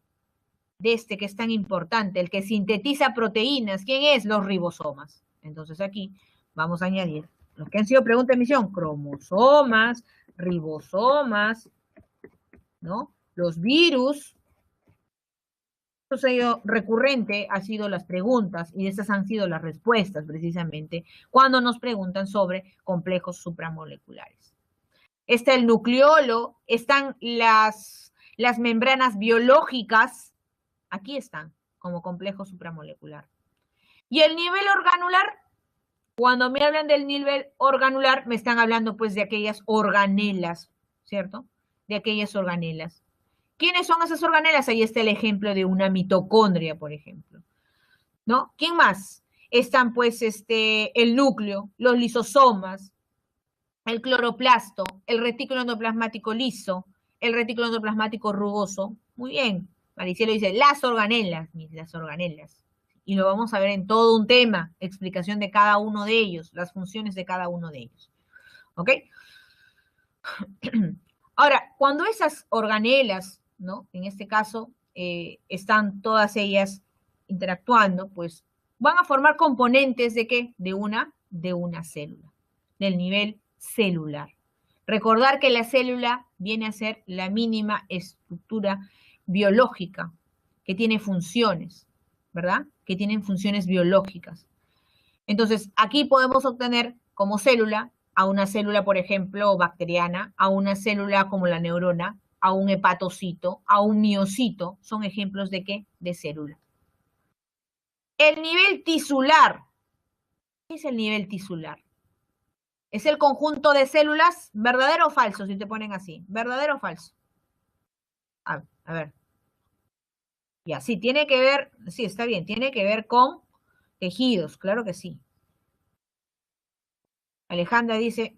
de este que es tan importante, el que sintetiza proteínas. ¿Quién es? Los ribosomas. Entonces aquí vamos a añadir los que han sido pregunta de admisión, cromosomas, ribosomas, ¿no? Los virus, recurrente ha sido las preguntas y esas han sido las respuestas precisamente cuando nos preguntan sobre complejos supramoleculares. Está el nucleolo, están las membranas biológicas, aquí están como complejo supramolecular. Y el nivel organular, cuando me hablan del nivel organular, me están hablando pues de aquellas organelas, ¿cierto? De aquellas organelas. ¿Quiénes son esas organelas? Ahí está el ejemplo de una mitocondria, por ejemplo, ¿no? ¿Quién más? Están, pues, el núcleo, los lisosomas, el cloroplasto, el retículo endoplasmático liso, el retículo endoplasmático rugoso. Muy bien. Maricielo dice, las organelas. Y lo vamos a ver en todo un tema, explicación de cada uno de ellos, las funciones de cada uno de ellos. ¿Ok? Ahora, cuando esas organelas, ¿no? En este caso, están todas ellas interactuando, pues van a formar componentes de qué? De una célula, del nivel celular. Recordar que la célula viene a ser la mínima estructura biológica que tiene funciones, ¿verdad? Que tienen funciones biológicas. Entonces, aquí podemos obtener como célula a una célula, por ejemplo, bacteriana, a una célula como la neurona, a un hepatocito, a un miocito. ¿Son ejemplos de qué? De célula. El nivel tisular. ¿Qué es el nivel tisular? ¿Es el conjunto de células verdadero o falso? Si te ponen así. ¿Verdadero o falso? A ver. Ya, sí, tiene que ver, sí, está bien, tiene que ver con tejidos, claro que sí. Alejandra dice,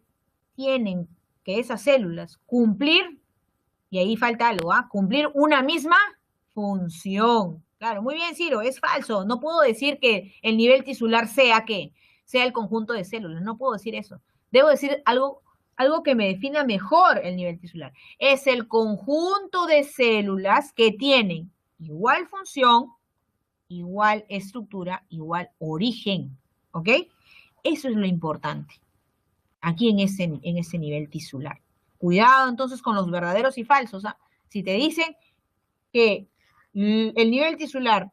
tienen que esas células cumplir, y ahí falta algo, ¿ah? Cumplir una misma función. Claro, muy bien, Ciro, es falso. No puedo decir que el nivel tisular sea ¿qué? Sea el conjunto de células. No puedo decir eso. Debo decir algo que me defina mejor el nivel tisular. Es el conjunto de células que tienen igual función, igual estructura, igual origen. ¿Ok? Eso es lo importante aquí en ese nivel tisular. Cuidado entonces con los verdaderos y falsos. ¿Ah? Si te dicen que el nivel tisular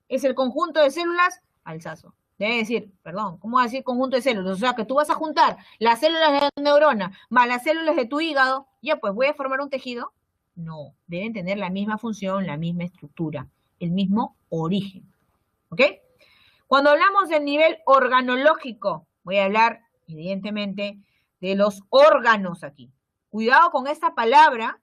es el conjunto de células, alzazo. Debe decir, perdón, ¿cómo va a decir conjunto de células? O sea, que tú vas a juntar las células de la neurona más las células de tu hígado, ya pues voy a formar un tejido. No, deben tener la misma función, la misma estructura, el mismo origen. ¿Ok? Cuando hablamos del nivel organológico, voy a hablar, evidentemente, de los órganos aquí. Cuidado con esta palabra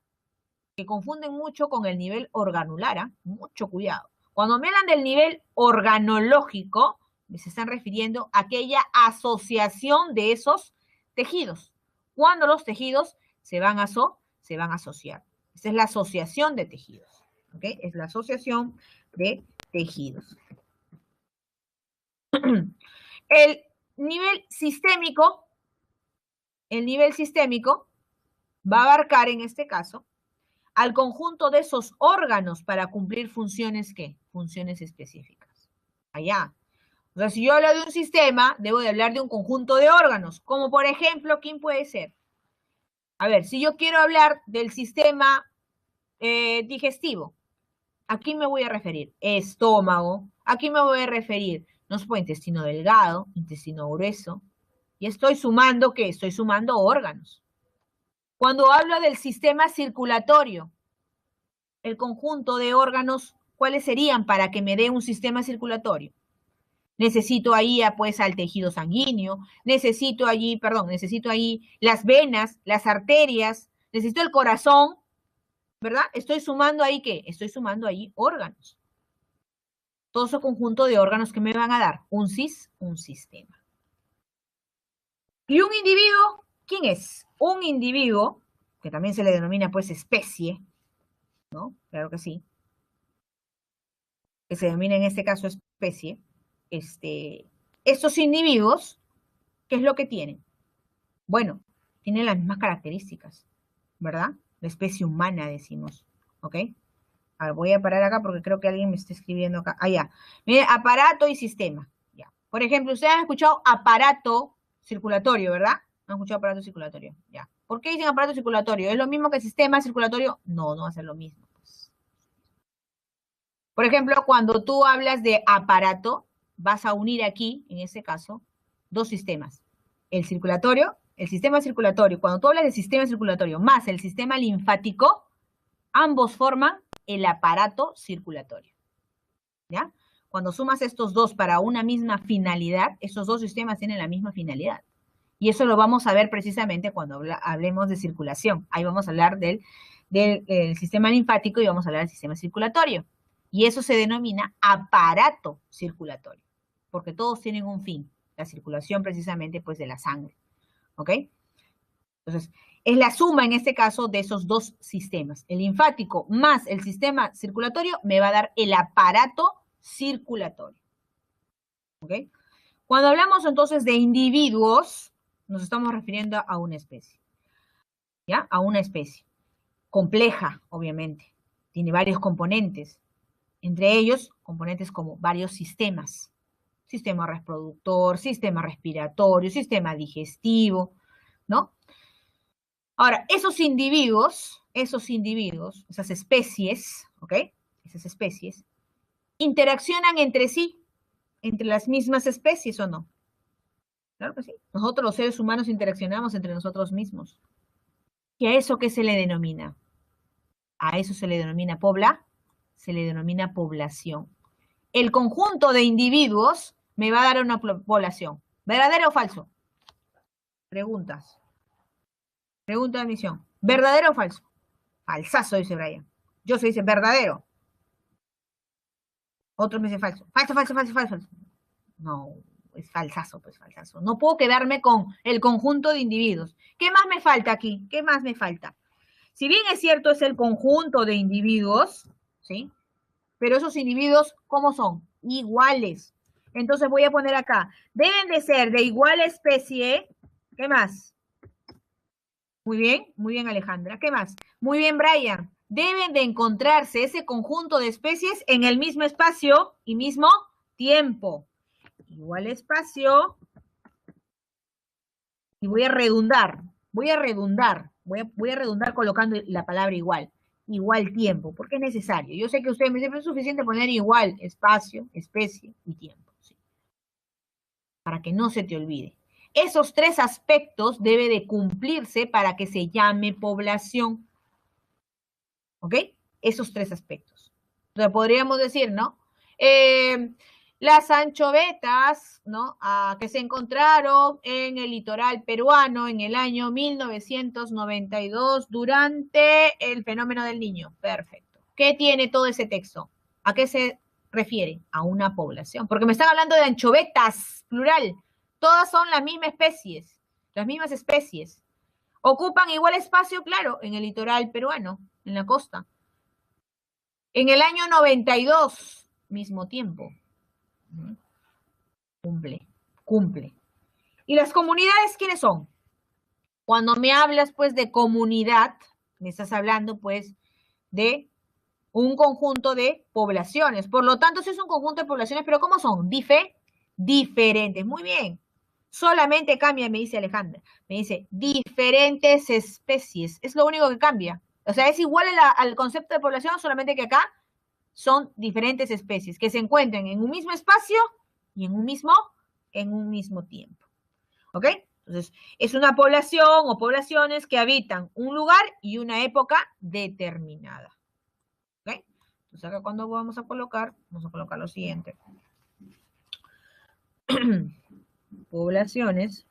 que confunden mucho con el nivel organular, ¿eh? Mucho cuidado. Cuando me hablan del nivel organológico, se están refiriendo a aquella asociación de esos tejidos. Cuando los tejidos se van a asociar. Esa es la asociación de tejidos. ¿Ok? Es la asociación de tejidos. El nivel sistémico va a abarcar en este caso al conjunto de esos órganos para cumplir funciones, ¿qué? Funciones específicas. Allá. Entonces, si yo hablo de un sistema, debo de hablar de un conjunto de órganos, como por ejemplo, ¿quién puede ser? A ver, si yo quiero hablar del sistema digestivo, ¿a quién me voy a referir? Estómago. ¿A quién me voy a referir? No sé, intestino delgado, intestino grueso. Y estoy sumando, ¿qué? Estoy sumando órganos. Cuando hablo del sistema circulatorio, el conjunto de órganos, ¿cuáles serían para que me dé un sistema circulatorio? Necesito ahí, pues, al tejido sanguíneo, necesito allí las venas, las arterias, necesito el corazón, ¿verdad? Estoy sumando ahí, ¿qué? Estoy sumando ahí órganos. Todo ese conjunto de órganos que me van a dar un sistema. ¿Y un individuo? ¿Quién es? Un individuo, que también se le denomina, pues, especie, ¿no? Claro que sí. Que se denomina en este caso especie. Estos individuos, ¿qué es lo que tienen? Bueno, tienen las mismas características, ¿verdad? La especie humana, decimos, ¿ok? A ver, voy a parar acá porque creo que alguien me está escribiendo acá. Ah, ya. Mire, aparato y sistema. Ya. Por ejemplo, ustedes han escuchado aparato circulatorio, ¿verdad? ¿Han escuchado aparato circulatorio? Ya. ¿Por qué dicen aparato circulatorio? ¿Es lo mismo que sistema circulatorio? No, no va a ser lo mismo. Pues. Por ejemplo, cuando tú hablas de aparato, vas a unir aquí, en este caso, dos sistemas. El circulatorio, el sistema circulatorio. Cuando tú hablas del sistema circulatorio más el sistema linfático, ambos forman el aparato circulatorio. ¿Ya? Cuando sumas estos dos para una misma finalidad, esos dos sistemas tienen la misma finalidad. Y eso lo vamos a ver precisamente cuando hablemos de circulación. Ahí vamos a hablar del sistema linfático y vamos a hablar del sistema circulatorio. Y eso se denomina aparato circulatorio, porque todos tienen un fin, la circulación precisamente pues de la sangre. ¿Ok? Entonces, es la suma en este caso de esos dos sistemas. El linfático más el sistema circulatorio me va a dar el aparato circulatorio. ¿Ok? Cuando hablamos entonces de individuos, nos estamos refiriendo a una especie. ¿Ya? A una especie. Compleja, obviamente. Tiene varios componentes. Entre ellos, componentes como varios sistemas. Sistema reproductor, sistema respiratorio, sistema digestivo, ¿no? Ahora, esos individuos, esas especies, ¿ok? Esas especies, interaccionan entre sí, entre las mismas especies, ¿o no? Claro que sí. Nosotros los seres humanos interaccionamos entre nosotros mismos. ¿Y a eso qué se le denomina? A eso se le denomina población. El conjunto de individuos me va a dar una población. ¿Verdadero o falso? Preguntas. Pregunta de admisión. ¿Verdadero o falso? Falsazo, dice Brian. Yo se dice verdadero. Otro me dice falso. Falso. No, es falsazo, pues falsazo. No puedo quedarme con el conjunto de individuos. ¿Qué más me falta aquí? ¿Qué más me falta? Si bien es cierto, es el conjunto de individuos, ¿sí? Pero esos individuos, ¿cómo son? Iguales. Entonces voy a poner acá. Deben de ser de igual especie. ¿Qué más? Muy bien Alejandra. ¿Qué más? Muy bien Brian. Deben de encontrarse ese conjunto de especies en el mismo espacio y mismo tiempo. Igual espacio. Y voy a redundar colocando la palabra igual. Igual tiempo, porque es necesario. Yo sé que ustedes me dicen, es suficiente poner igual espacio, especie y tiempo. ¿Sí? Para que no se te olvide. Esos tres aspectos deben de cumplirse para que se llame población. ¿Ok? Esos tres aspectos. Entonces podríamos decir, ¿no? Las anchovetas, ¿no? Que se encontraron en el litoral peruano en el año 1992 durante el fenómeno del Niño. Perfecto. ¿Qué tiene todo ese texto? ¿A qué se refiere? A una población. Porque me están hablando de anchovetas, plural. Todas son las mismas especies. Ocupan igual espacio, claro, en el litoral peruano, en la costa. En el año 92, mismo tiempo. Cumple. ¿Y las comunidades quiénes son? Cuando me hablas, pues, de comunidad, me estás hablando, pues, de un conjunto de poblaciones. Por lo tanto, si es un conjunto de poblaciones, ¿pero cómo son? Diferentes. Muy bien. Solamente cambia, me dice Alejandra. Me dice diferentes especies. Es lo único que cambia. O sea, es igual al concepto de población, solamente que acá son diferentes especies que se encuentran en un mismo espacio y en un mismo tiempo. ¿Ok? Entonces, es una población o poblaciones que habitan un lugar y una época determinada. ¿Ok? Entonces, acá cuando vamos a colocar lo siguiente. Poblaciones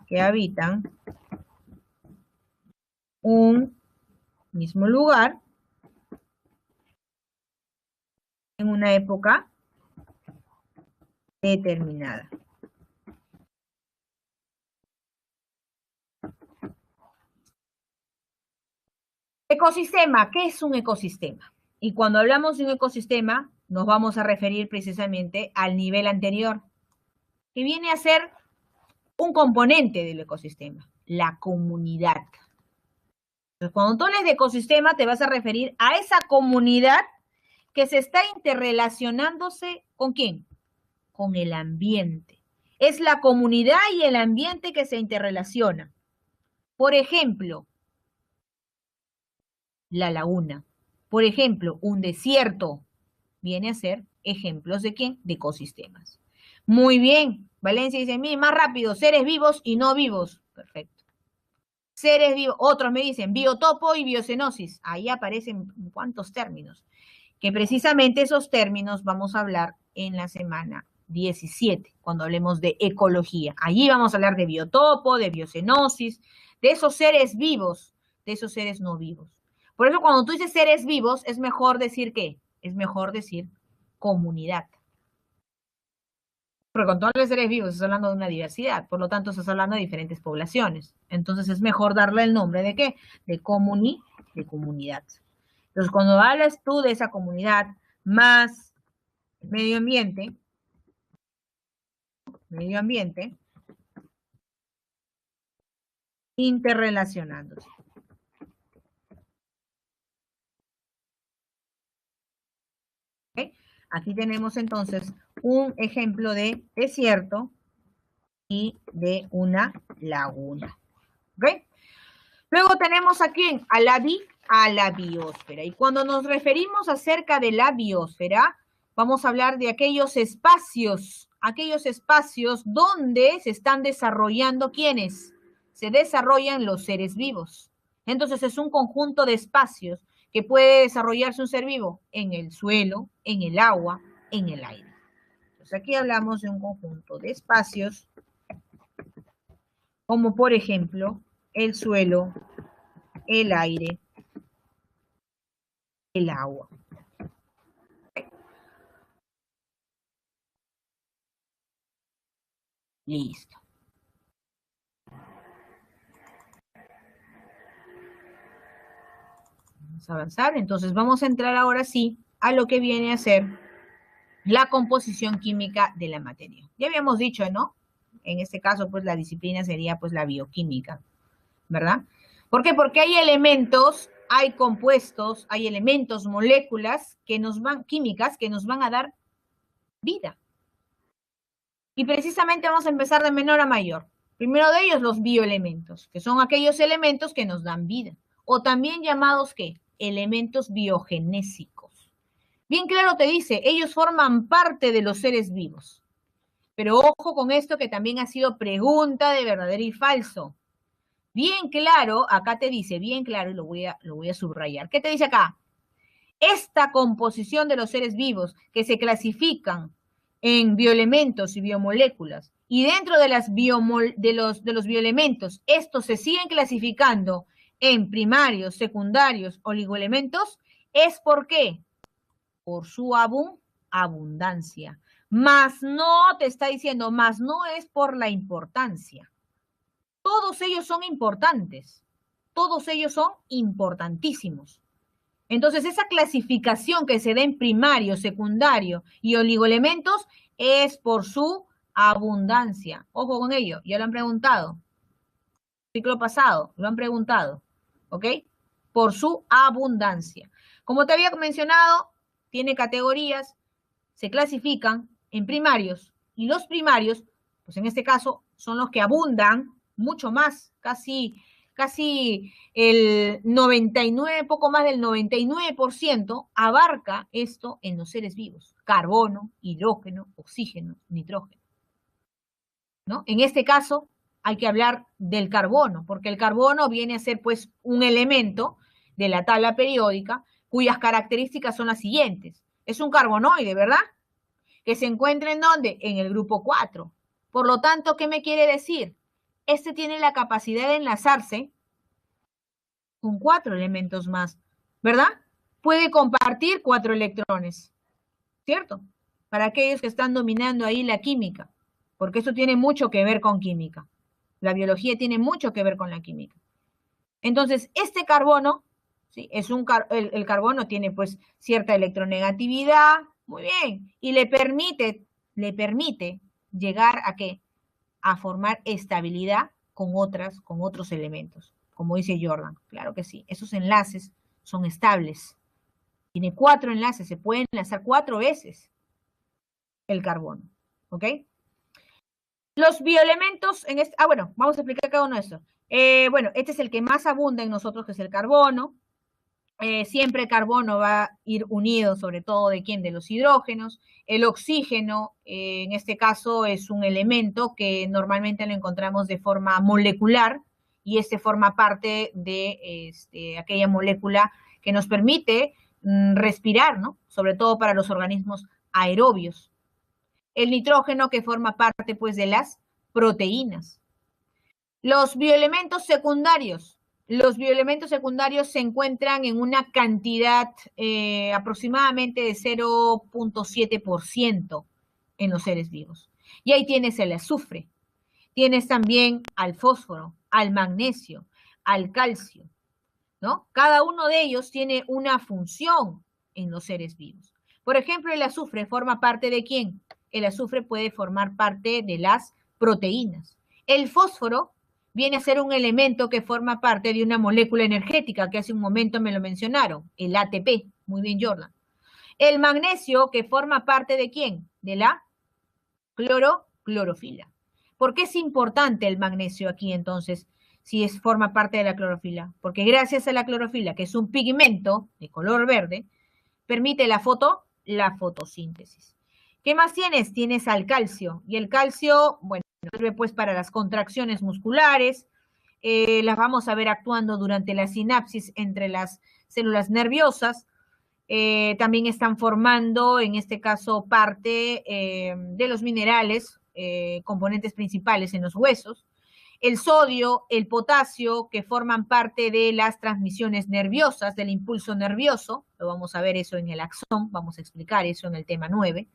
que habitan un mismo lugar en una época determinada. Ecosistema, ¿qué es un ecosistema? Y cuando hablamos de un ecosistema, nos vamos a referir precisamente al nivel anterior, que viene a ser un componente del ecosistema, la comunidad. Entonces, cuando tú hablas de ecosistema, te vas a referir a esa comunidad que se está interrelacionándose ¿con quién? Con el ambiente. Es la comunidad y el ambiente que se interrelacionan. Por ejemplo, la laguna. Por ejemplo, un desierto viene a ser ejemplos de ¿quién? De ecosistemas. Muy bien. Valencia dice, mire, más rápido, seres vivos y no vivos. Perfecto. Seres vivos. Otros me dicen biotopo y biocenosis. Ahí aparecen cuántos términos. Que precisamente esos términos vamos a hablar en la semana 17, cuando hablemos de ecología. Allí vamos a hablar de biotopo, de biocenosis, de esos seres vivos, de esos seres no vivos. Por eso cuando tú dices seres vivos, es mejor decir ¿qué? Es mejor decir comunidad. Porque cuando hablas de seres vivos, estás hablando de una diversidad, por lo tanto estás hablando de diferentes poblaciones. Entonces es mejor darle el nombre ¿de qué? De comunidad. Entonces cuando hablas tú de esa comunidad más medio ambiente, interrelacionándose. ¿Okay? Aquí tenemos entonces un ejemplo de desierto y de una laguna. ¿Okay? Luego tenemos aquí a la biosfera. Y cuando nos referimos acerca de la biosfera, vamos a hablar de aquellos espacios donde se están desarrollando ¿quiénes? Se desarrollan los seres vivos. Entonces es un conjunto de espacios que puede desarrollarse un ser vivo en el suelo, en el agua, en el aire. Entonces aquí hablamos de un conjunto de espacios como por ejemplo el suelo, el aire, el agua. Listo. Vamos a avanzar. Entonces vamos a entrar ahora sí a lo que viene a ser la composición química de la materia. Ya habíamos dicho, ¿no? En este caso, pues la disciplina sería pues la bioquímica, ¿verdad? ¿Por qué? Porque hay elementos, hay compuestos, hay elementos, moléculas químicas que nos van a dar vida. Y precisamente vamos a empezar de menor a mayor. Primero de ellos, los bioelementos, que son aquellos elementos que nos dan vida, o también llamados, ¿qué? Elementos biogenésicos. Bien claro te dice, ellos forman parte de los seres vivos. Pero ojo con esto que también ha sido pregunta de verdadero y falso. Bien claro, acá te dice, bien claro, y lo voy a subrayar. ¿Qué te dice acá? Esta composición de los seres vivos que se clasifican en bioelementos y biomoléculas, y dentro de los bioelementos, estos se siguen clasificando en primarios, secundarios, oligoelementos, ¿es por qué? Por su abundancia. Más no, te está diciendo, más no es por la importancia. Todos ellos son importantes. Todos ellos son importantísimos. Entonces, esa clasificación que se da en primario, secundario y oligoelementos es por su abundancia. Ojo con ello, ya lo han preguntado. Ciclo pasado, lo han preguntado. ¿Ok? Por su abundancia. Como te había mencionado, tiene categorías, se clasifican en primarios, y los primarios, pues en este caso, son los que abundan mucho más, casi el 99, poco más del 99% abarca esto en los seres vivos: carbono, hidrógeno, oxígeno, nitrógeno, ¿no? En este caso hay que hablar del carbono, porque el carbono viene a ser pues un elemento de la tabla periódica cuyas características son las siguientes. Es un carbonoide, ¿verdad? Que se encuentra ¿en dónde? En el grupo 4. Por lo tanto, ¿qué me quiere decir? Este tiene la capacidad de enlazarse con 4 elementos más, ¿verdad? Puede compartir 4 electrones, ¿cierto? Para aquellos que están dominando ahí la química, porque eso tiene mucho que ver con química. La biología tiene mucho que ver con la química. Entonces, este carbono, ¿sí? El carbono tiene pues cierta electronegatividad, muy bien, y le permite llegar a ¿qué? A formar estabilidad con otros elementos, como dice Jordan. Claro que sí, esos enlaces son estables. Tiene 4 enlaces, se puede enlazar 4 veces el carbono, ¿ok? Los bioelementos en este, bueno, vamos a explicar cada uno de estos. Bueno, este es el que más abunda en nosotros, que es el carbono. Siempre el carbono va a ir unido, sobre todo de quién, de los hidrógenos. El oxígeno, en este caso, es un elemento que normalmente lo encontramos de forma molecular, y este forma parte de aquella molécula que nos permite respirar, ¿no? Sobre todo para los organismos aerobios. El nitrógeno, que forma parte pues de las proteínas. Los bioelementos secundarios. Los bioelementos secundarios se encuentran en una cantidad aproximadamente de 0.7% en los seres vivos. Y ahí tienes el azufre, tienes también al fósforo, al magnesio, al calcio, ¿no? Cada uno de ellos tiene una función en los seres vivos. Por ejemplo, el azufre forma parte ¿de quién? El azufre puede formar parte de las proteínas. El fósforo viene a ser un elemento que forma parte de una molécula energética, que hace un momento me lo mencionaron, el ATP. Muy bien, Jordan. El magnesio, que forma parte ¿de quién? De la clorofila. ¿Por qué es importante el magnesio aquí entonces, si forma parte de la clorofila? Porque gracias a la clorofila, que es un pigmento de color verde, permite la fotosíntesis. ¿Qué más tienes? Tienes al calcio. Y el calcio, bueno, sirve pues para las contracciones musculares. Las vamos a ver actuando durante la sinapsis entre las células nerviosas. También están formando, en este caso, parte de los minerales, componentes principales en los huesos. El sodio, el potasio, que forman parte de las transmisiones nerviosas, del impulso nervioso. Lo vamos a ver eso en el axón, vamos a explicar eso en el tema 9.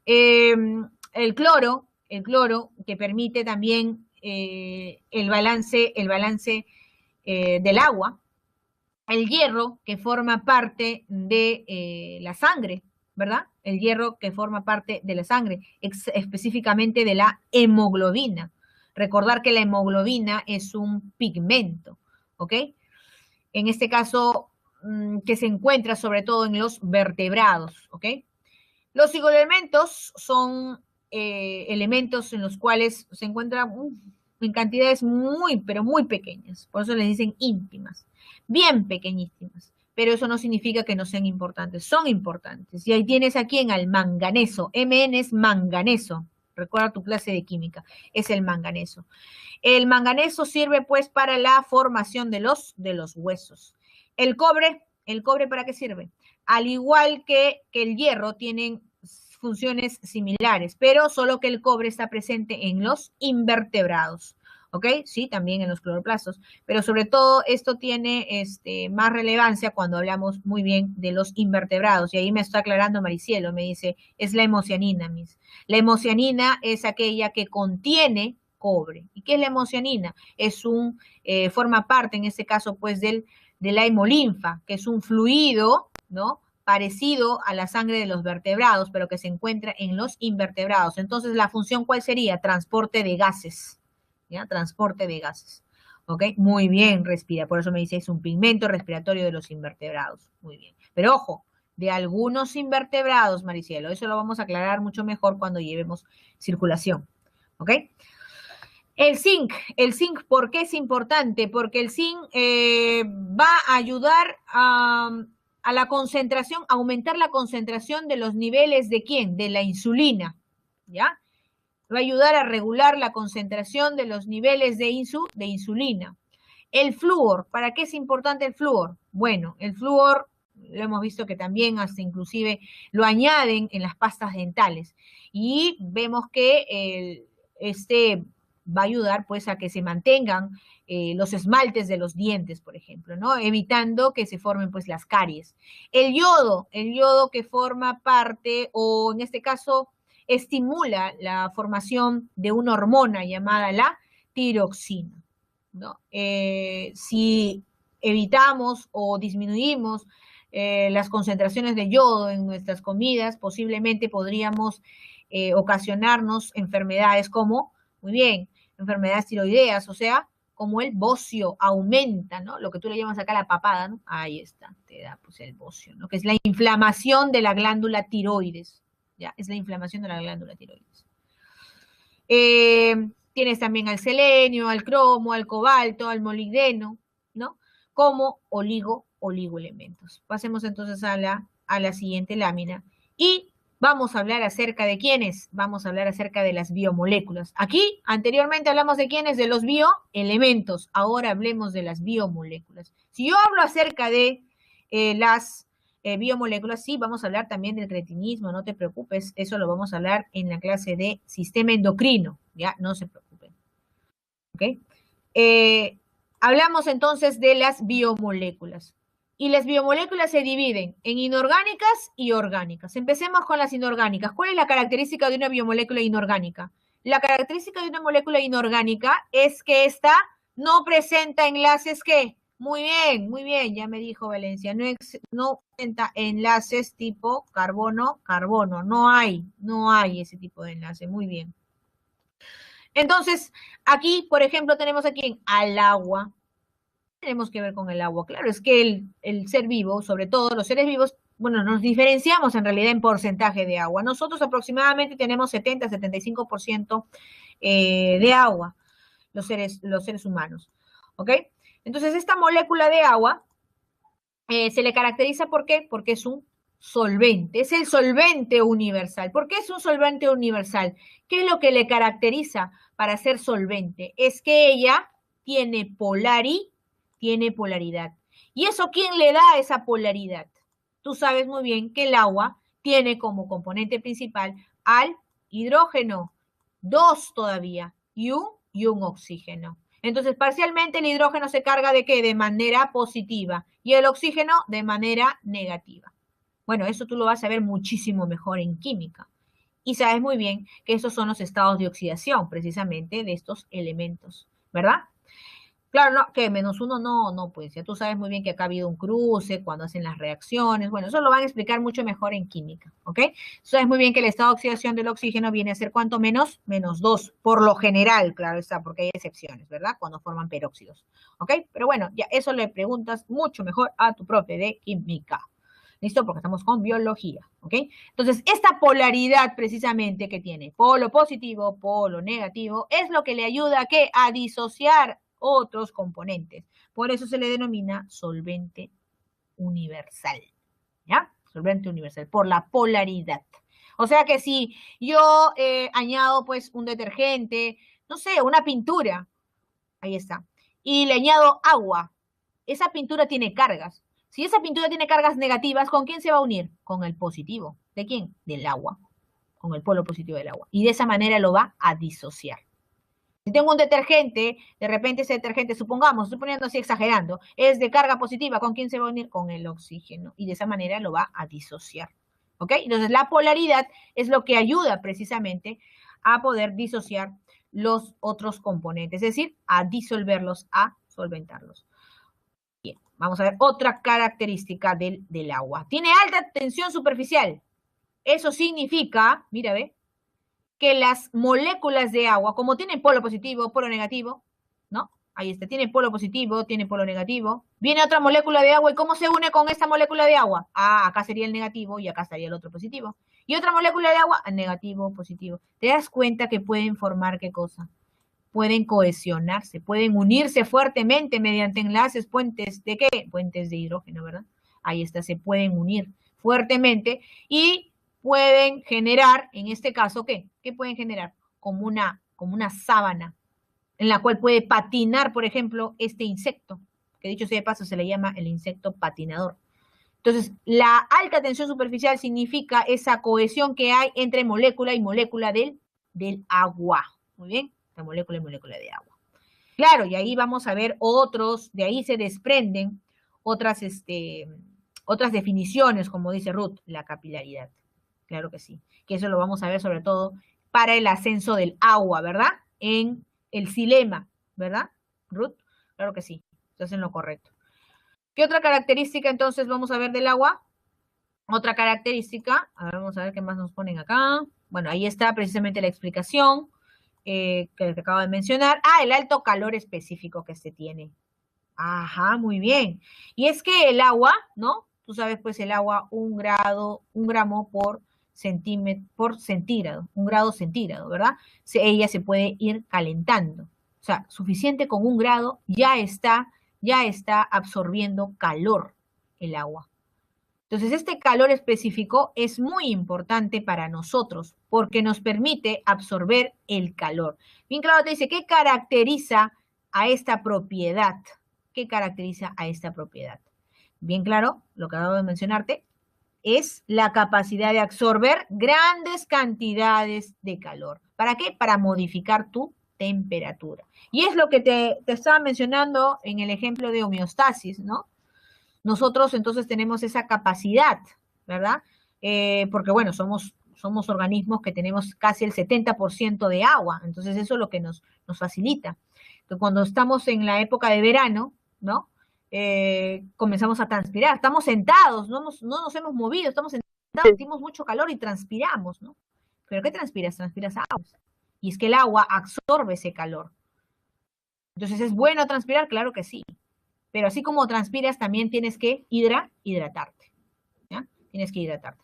El cloro, que permite también el balance del agua. El hierro, que forma parte de la sangre, ¿verdad? El hierro que forma parte de la sangre, específicamente de la hemoglobina. Recordar que la hemoglobina es un pigmento, ¿ok? En este caso, que se encuentra sobre todo en los vertebrados, ¿ok? Los oligoelementos son elementos en los cuales se encuentran en cantidades muy, pero muy pequeñas. Por eso les dicen ínfimas, bien pequeñísimas. Pero eso no significa que no sean importantes. Son importantes. Y ahí tienes aquí en el manganeso. Mn es manganeso. Recuerda tu clase de química. Es el manganeso. El manganeso sirve pues para la formación de los huesos. El cobre ¿para qué sirve? Al igual que el hierro, tienen funciones similares, pero solo que el cobre está presente en los invertebrados, ¿ok? Sí, también en los cloroplastos, pero sobre todo esto tiene más relevancia cuando hablamos muy bien de los invertebrados, y ahí me está aclarando Maricielo, me dice, es la hemocianina, Miss. La hemocianina es aquella que contiene cobre. ¿Y qué es la hemocianina? Forma parte, en este caso, pues, de la hemolinfa, que es un fluido, ¿no?, parecido a la sangre de los vertebrados, pero que se encuentra en los invertebrados. Entonces, ¿la función cuál sería? Transporte de gases, ¿ya? Transporte de gases, ¿ok? Muy bien, respira. Por eso me dice, es un pigmento respiratorio de los invertebrados. Muy bien. Pero ojo, de algunos invertebrados, Maricielo. Eso lo vamos a aclarar mucho mejor cuando llevemos circulación. ¿Ok? El zinc, ¿por qué es importante? Porque el zinc va a ayudar a la concentración, a aumentar la concentración de los niveles de ¿quién? De la insulina, ¿ya? Va a ayudar a regular la concentración de los niveles de insulina. El flúor, ¿para qué es importante el flúor? Bueno, el flúor lo hemos visto que también hasta inclusive lo añaden en las pastas dentales y vemos que va a ayudar pues a que se mantengan los esmaltes de los dientes, por ejemplo, ¿no? Evitando que se formen pues las caries. El yodo que forma parte, o en este caso, estimula la formación de una hormona llamada la tiroxina, ¿no? Si evitamos o disminuimos las concentraciones de yodo en nuestras comidas, posiblemente podríamos ocasionarnos enfermedades como, muy bien, enfermedades tiroideas, o sea, como el bocio aumenta, ¿no? Lo que tú le llamas acá la papada, ¿no? Ahí está, te da pues el bocio, ¿no? Que es la inflamación de la glándula tiroides, ¿ya? Es la inflamación de la glándula tiroides. Tienes también al selenio, al cromo, al cobalto, al molibdeno, ¿no? Como oligoelementos. Pasemos entonces a la siguiente lámina. Y vamos a hablar acerca de quiénes. Vamos a hablar acerca de las biomoléculas. Aquí, anteriormente hablamos de quiénes, de los bioelementos. Ahora hablemos de las biomoléculas. Si yo hablo acerca de las biomoléculas, sí, vamos a hablar también del cretinismo, no te preocupes, eso lo vamos a hablar en la clase de sistema endocrino, ya, no se preocupen. ¿Ok? Hablamos entonces de las biomoléculas. Y las biomoléculas se dividen en inorgánicas y orgánicas. Empecemos con las inorgánicas. ¿Cuál es la característica de una biomolécula inorgánica? La característica de una molécula inorgánica es que ésta no presenta enlaces ¿qué? Muy bien, ya me dijo Valencia. No presenta enlaces tipo carbono. No hay ese tipo de enlace. Muy bien. Entonces, aquí, por ejemplo, tenemos aquí al agua. Tenemos que ver con el agua. Claro, es que el ser vivo, sobre todo los seres vivos, bueno, nos diferenciamos en realidad en porcentaje de agua. Nosotros aproximadamente tenemos 70-75% de agua, los seres humanos. ¿Ok? Entonces, esta molécula de agua se le caracteriza ¿por qué? Porque es un solvente, es el solvente universal. ¿Por qué es un solvente universal? ¿Qué es lo que le caracteriza para ser solvente? Es que ella tiene polaridad. ¿Y eso quién le da esa polaridad? Tú sabes muy bien que el agua tiene como componente principal al hidrógeno, 2 todavía, y un oxígeno. Entonces, parcialmente el hidrógeno se carga ¿de qué? De manera positiva y el oxígeno de manera negativa. Bueno, eso tú lo vas a ver muchísimo mejor en química. Y sabes muy bien que esos son los estados de oxidación, precisamente, de estos elementos, ¿verdad? Claro, no, que -1 no, pues ya tú sabes muy bien que acá ha habido un cruce cuando hacen las reacciones. Bueno, eso lo van a explicar mucho mejor en química, ¿ok? Sabes muy bien que el estado de oxidación del oxígeno viene a ser ¿cuánto menos? -2, por lo general, claro está, porque hay excepciones, ¿verdad? Cuando forman peróxidos, ¿ok? Pero bueno, ya eso le preguntas mucho mejor a tu profe de química. ¿Listo? Porque estamos con biología, ¿ok? Entonces, esta polaridad precisamente que tiene polo positivo, polo negativo, es lo que le ayuda a ¿qué? A disociar otros componentes. Por eso se le denomina solvente universal, ¿ya? Solvente universal, por la polaridad. O sea que si yo añado pues un detergente, no sé, una pintura, ahí está, y le añado agua, esa pintura tiene cargas. Si esa pintura tiene cargas negativas, ¿con quién se va a unir? Con el positivo. ¿De quién? Del agua, con el polo positivo del agua. Y de esa manera lo va a disociar. Si tengo un detergente, de repente ese detergente, supongamos, estoy poniendo así exagerando, es de carga positiva, ¿con quién se va a unir? Con el oxígeno. Y de esa manera lo va a disociar. ¿Ok? Entonces la polaridad es lo que ayuda precisamente a poder disociar los otros componentes, es decir, a disolverlos, a solventarlos. Bien, vamos a ver otra característica del agua. Tiene alta tensión superficial. Eso significa, mira, ve, que las moléculas de agua, como tienen polo positivo, polo negativo, ¿no? Ahí está, tiene polo positivo, tiene polo negativo. Viene otra molécula de agua, ¿y cómo se une con esta molécula de agua? Ah, acá sería el negativo y acá estaría el otro positivo. Y otra molécula de agua, negativo, positivo. ¿Te das cuenta que pueden formar qué cosa? Pueden cohesionarse, pueden unirse fuertemente mediante enlaces, puentes ¿de qué? Puentes de hidrógeno, ¿verdad? Ahí está, se pueden unir fuertemente y pueden generar, en este caso, ¿qué? ¿Qué pueden generar? Como una sábana en la cual puede patinar, por ejemplo, este insecto, que dicho sea de paso se le llama el insecto patinador. Entonces, la alta tensión superficial significa esa cohesión que hay entre molécula y molécula del agua. Muy bien, la molécula y molécula de agua. Claro, y ahí vamos a ver otros, de ahí se desprenden otras definiciones, como dice Ruth, la capilaridad. Claro que sí, que eso lo vamos a ver sobre todo para el ascenso del agua, ¿verdad? En el xilema, ¿verdad, Ruth? Claro que sí, estás en lo correcto. ¿Qué otra característica entonces vamos a ver del agua? Otra característica, a ver, vamos a ver qué más nos ponen acá. Bueno, ahí está precisamente la explicación que te acabo de mencionar. Ah, el alto calor específico que se tiene. Ajá, muy bien. Y es que el agua, ¿no? Tú sabes, pues el agua, 1 gramo por centígrado, 1 grado centígrado, ¿verdad? Ella se puede ir calentando. O sea, suficiente con 1 grado, ya está absorbiendo calor el agua. Entonces, este calor específico es muy importante para nosotros porque nos permite absorber el calor. Bien claro, te dice, ¿qué caracteriza a esta propiedad? ¿Qué caracteriza a esta propiedad? Bien claro, lo que acabo de mencionarte, es la capacidad de absorber grandes cantidades de calor. ¿Para qué? Para modificar tu temperatura. Y es lo que te estaba mencionando en el ejemplo de homeostasis, ¿no? Nosotros entonces tenemos esa capacidad, ¿verdad? Porque bueno, somos organismos que tenemos casi el 70% de agua, entonces eso es lo que nos facilita. Entonces, cuando estamos en la época de verano, ¿no? Comenzamos a transpirar, estamos sentados, no nos hemos movido, estamos sentados, sentimos mucho calor y transpiramos, ¿no? ¿Pero qué transpiras? Transpiras agua. Y es que el agua absorbe ese calor. Entonces, ¿es bueno transpirar? Claro que sí. Pero así como transpiras, también tienes que hidratarte. ¿Ya? Tienes que hidratarte.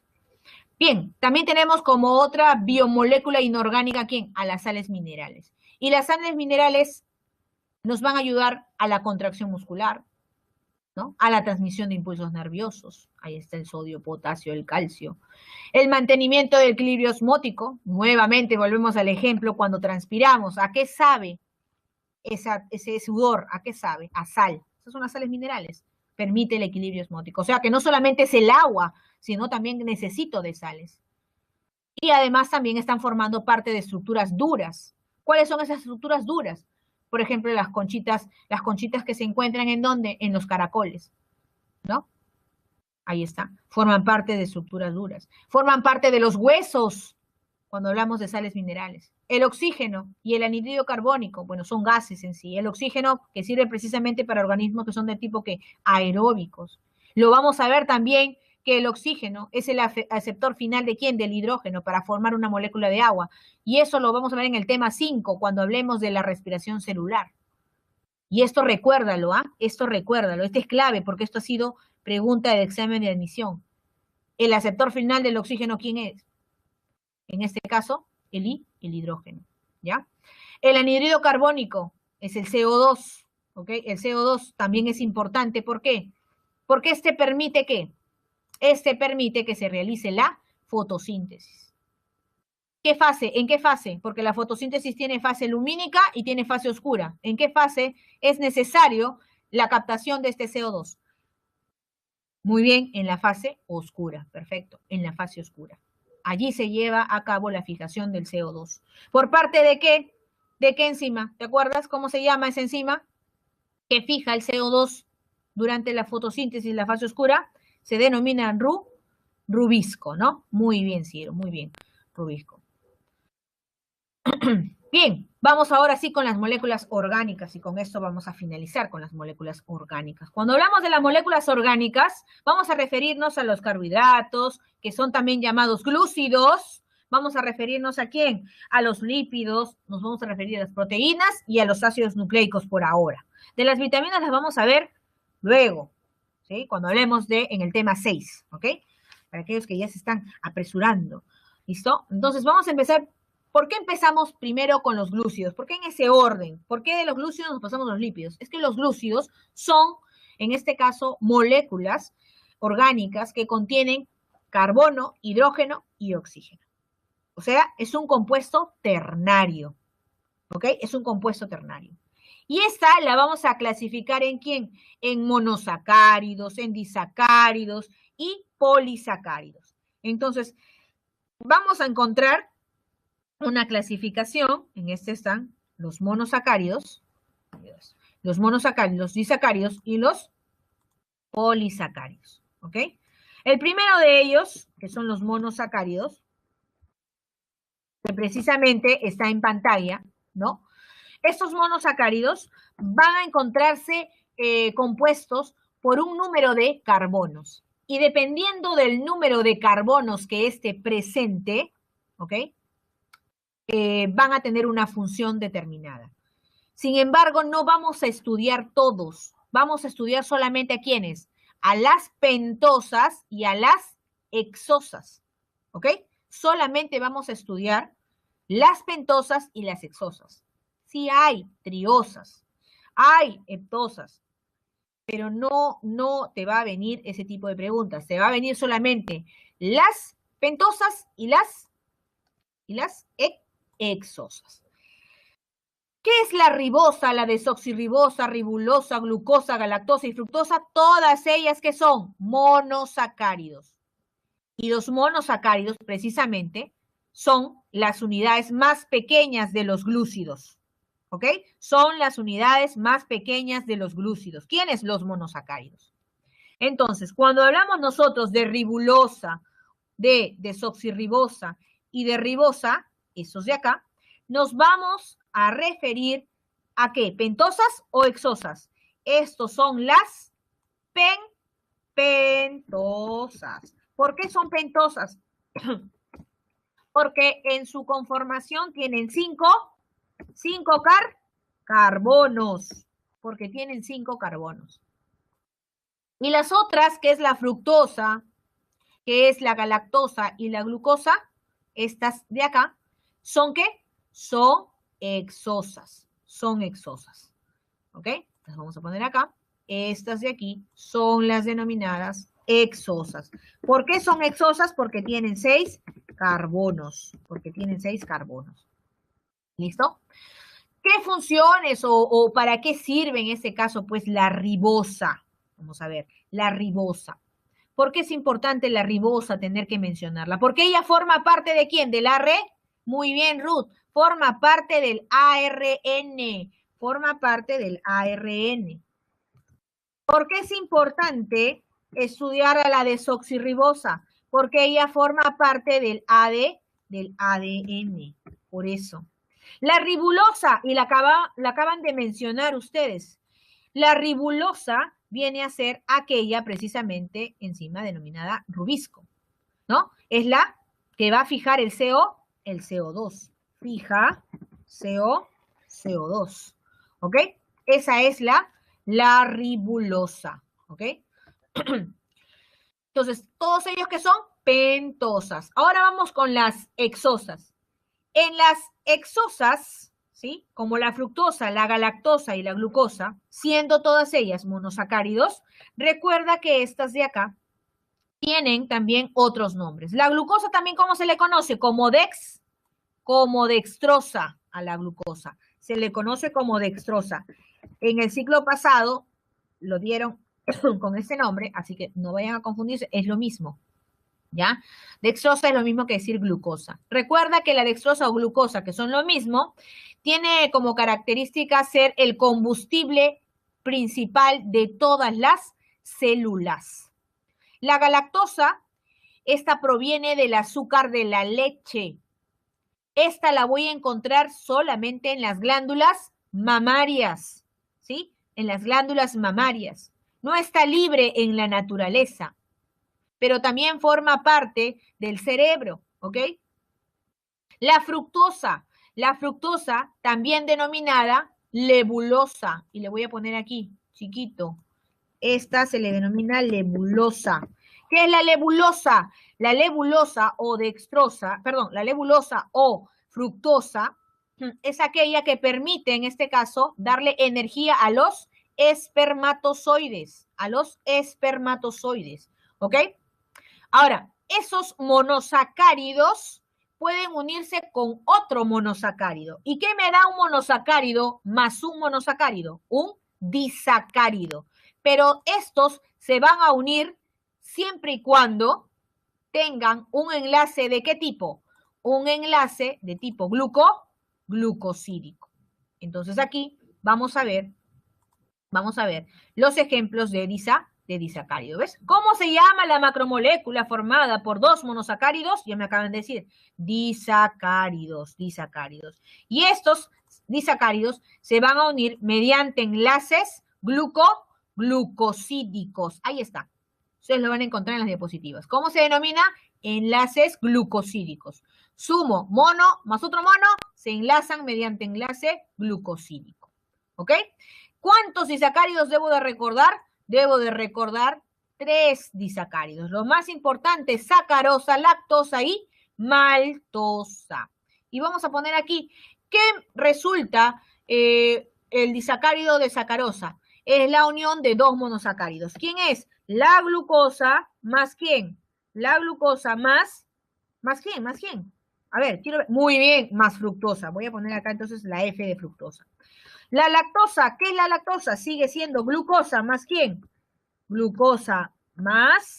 Bien, también tenemos como otra biomolécula inorgánica, ¿quién? A las sales minerales. Y las sales minerales nos van a ayudar a la contracción muscular, ¿no? A la transmisión de impulsos nerviosos. Ahí está el sodio, potasio, el calcio. El mantenimiento del equilibrio osmótico. Nuevamente volvemos al ejemplo cuando transpiramos. ¿A qué sabe ese sudor? ¿A qué sabe? A sal. Esas son las sales minerales. Permite el equilibrio osmótico. O sea que no solamente es el agua, sino también necesito de sales. Y además también están formando parte de estructuras duras. ¿Cuáles son esas estructuras duras? Por ejemplo, las conchitas que se encuentran ¿en dónde? En los caracoles, ¿no? Ahí está. Forman parte de estructuras duras. Forman parte de los huesos cuando hablamos de sales minerales. El oxígeno y el anhídrido carbónico, bueno, son gases en sí. El oxígeno que sirve precisamente para organismos que son de tipo que aeróbicos. Lo vamos a ver también que el oxígeno es el aceptor final de ¿quién? Del hidrógeno para formar una molécula de agua. Y eso lo vamos a ver en el tema 5 cuando hablemos de la respiración celular. Y esto recuérdalo, ¿ah? Esto recuérdalo. Este es clave porque esto ha sido pregunta de examen de admisión. El aceptor final del oxígeno, ¿quién es? En este caso, el hidrógeno, ¿ya? El anhídrido carbónico es el CO2, ¿ok? El CO2 también es importante, ¿por qué? Porque este permite ¿qué? Este permite que se realice la fotosíntesis. ¿Qué fase? ¿En qué fase? Porque la fotosíntesis tiene fase lumínica y tiene fase oscura. ¿En qué fase es necesario la captación de este CO2? Muy bien, en la fase oscura, perfecto, en la fase oscura. Allí se lleva a cabo la fijación del CO2. ¿Por parte de qué? ¿De qué enzima? ¿Te acuerdas cómo se llama esa enzima? Que fija el CO2 durante la fotosíntesis, la fase oscura, se denomina rubisco, ¿no? Muy bien, Ciro, muy bien, rubisco. Bien, vamos ahora sí con las moléculas orgánicas y con esto vamos a finalizar con las moléculas orgánicas. Cuando hablamos de las moléculas orgánicas, vamos a referirnos a los carbohidratos, que son también llamados glúcidos, vamos a referirnos ¿a quién? A los lípidos, nos vamos a referir a las proteínas y a los ácidos nucleicos por ahora. De las vitaminas las vamos a ver luego, ¿sí? Cuando hablemos en el tema 6, ¿ok? Para aquellos que ya se están apresurando, ¿listo? Entonces vamos a empezar. ¿Por qué empezamos primero con los glúcidos? ¿Por qué en ese orden? ¿Por qué de los glúcidos nos pasamos a los lípidos? Es que los glúcidos son, en este caso, moléculas orgánicas que contienen carbono, hidrógeno y oxígeno. O sea, es un compuesto ternario, ¿ok? Es un compuesto ternario. Y esta la vamos a clasificar ¿en quién? En monosacáridos, en disacáridos y polisacáridos. Entonces, vamos a encontrar una clasificación, en este están los monosacáridos, los disacáridos y los polisacáridos, ¿ok? El primero de ellos, que son los monosacáridos, que precisamente está en pantalla, ¿no? Estos monosacáridos van a encontrarse compuestos por un número de carbonos. Y dependiendo del número de carbonos que esté presente, ¿ok? Van a tener una función determinada. Sin embargo, no vamos a estudiar todos. Vamos a estudiar solamente a quiénes. A las pentosas y a las hexosas. ¿Ok? Solamente vamos a estudiar las pentosas y las hexosas. Sí hay triosas, hay heptosas, pero no te va a venir ese tipo de preguntas. Te va a venir solamente las pentosas y las hexosas. ¿Qué es la ribosa, la desoxirribosa, ribulosa, glucosa, galactosa y fructosa? Todas ellas que son monosacáridos. Y los monosacáridos, precisamente, son las unidades más pequeñas de los glúcidos. ¿Ok? Son las unidades más pequeñas de los glúcidos. ¿Quiénes? Los monosacáridos. Entonces, cuando hablamos nosotros de ribulosa, de desoxirribosa y de ribosa, esos de acá, nos vamos a referir a ¿qué? ¿Pentosas o hexosas? Estos son las pentosas. ¿Por qué son pentosas? Porque en su conformación tienen cinco carbonos, porque tienen 5 carbonos. Y las otras, que es la fructosa, que es la galactosa y la glucosa, estas de acá, ¿son qué? Son hexosas. Son hexosas. ¿Ok? Las vamos a poner acá. Estas de aquí son las denominadas hexosas. ¿Por qué son hexosas? Porque tienen 6 carbonos. Porque tienen 6 carbonos. ¿Listo? ¿Qué funciones o para qué sirve en este caso? Pues la ribosa. Vamos a ver, la ribosa. ¿Por qué es importante la ribosa tener que mencionarla? Porque ella forma parte de ¿quién? ¿Del AR? Muy bien, Ruth. Forma parte del ARN. Forma parte del ARN. ¿Por qué es importante estudiar a la desoxirribosa? Porque ella forma parte del ADN. Por eso. La ribulosa, y la acaban de mencionar ustedes. La ribulosa viene a ser aquella precisamente enzima denominada rubisco, ¿no? Es la que va a fijar el CO2. Fija CO2, ¿ok? Esa es la ribulosa, ¿ok? Entonces, todos ellos que son pentosas. Ahora vamos con las hexosas. En las hexosas, ¿sí? Como la fructosa, la galactosa y la glucosa, siendo todas ellas monosacáridos, recuerda que estas de acá tienen también otros nombres. La glucosa también, ¿cómo se le conoce? Como dextrosa a la glucosa. Se le conoce como dextrosa. En el ciclo pasado lo dieron con ese nombre, así que no vayan a confundirse, es lo mismo. ¿Ya? Dextrosa es lo mismo que decir glucosa. Recuerda que la dextrosa o glucosa, que son lo mismo, tiene como característica ser el combustible principal de todas las células. La galactosa, esta proviene del azúcar de la leche. Esta la voy a encontrar solamente en las glándulas mamarias, ¿sí? En las glándulas mamarias. No está libre en la naturaleza, pero también forma parte del cerebro, ¿ok? La fructosa también denominada lebulosa. Y le voy a poner aquí, chiquito. Esta se le denomina lebulosa. ¿Qué es la lebulosa? La lebulosa o dextrosa, perdón, la lebulosa o fructosa es aquella que permite, en este caso, darle energía a los espermatozoides, ¿ok? Ahora, esos monosacáridos pueden unirse con otro monosacárido. ¿Y qué me da un monosacárido más un monosacárido? Un disacárido. Pero estos se van a unir siempre y cuando tengan un enlace ¿de qué tipo? Un enlace de tipo glucosídico. Entonces aquí vamos a ver los ejemplos de disacárido. ¿Ves? ¿Cómo se llama la macromolécula formada por dos monosacáridos? Ya me acaban de decir, disacáridos. Y estos disacáridos se van a unir mediante enlaces glucosídicos. Ahí está. Ustedes lo van a encontrar en las diapositivas. ¿Cómo se denomina? Enlaces glucosídicos. Sumo mono más otro mono se enlazan mediante enlace glucosídico. ¿Ok? ¿Cuántos disacáridos debo de recordar? Debo de recordar 3 disacáridos. Los más importantes, sacarosa, lactosa y maltosa. Y vamos a poner aquí, ¿qué resulta el disacárido de sacarosa? Es la unión de dos monosacáridos. ¿Quién es? La glucosa más ¿quién? La glucosa más ¿quién? ¿Más quién? A ver, quiero ver. Muy bien, más fructosa. Voy a poner acá entonces la F de fructosa. La lactosa, ¿qué es la lactosa? Sigue siendo glucosa más ¿quién? Glucosa más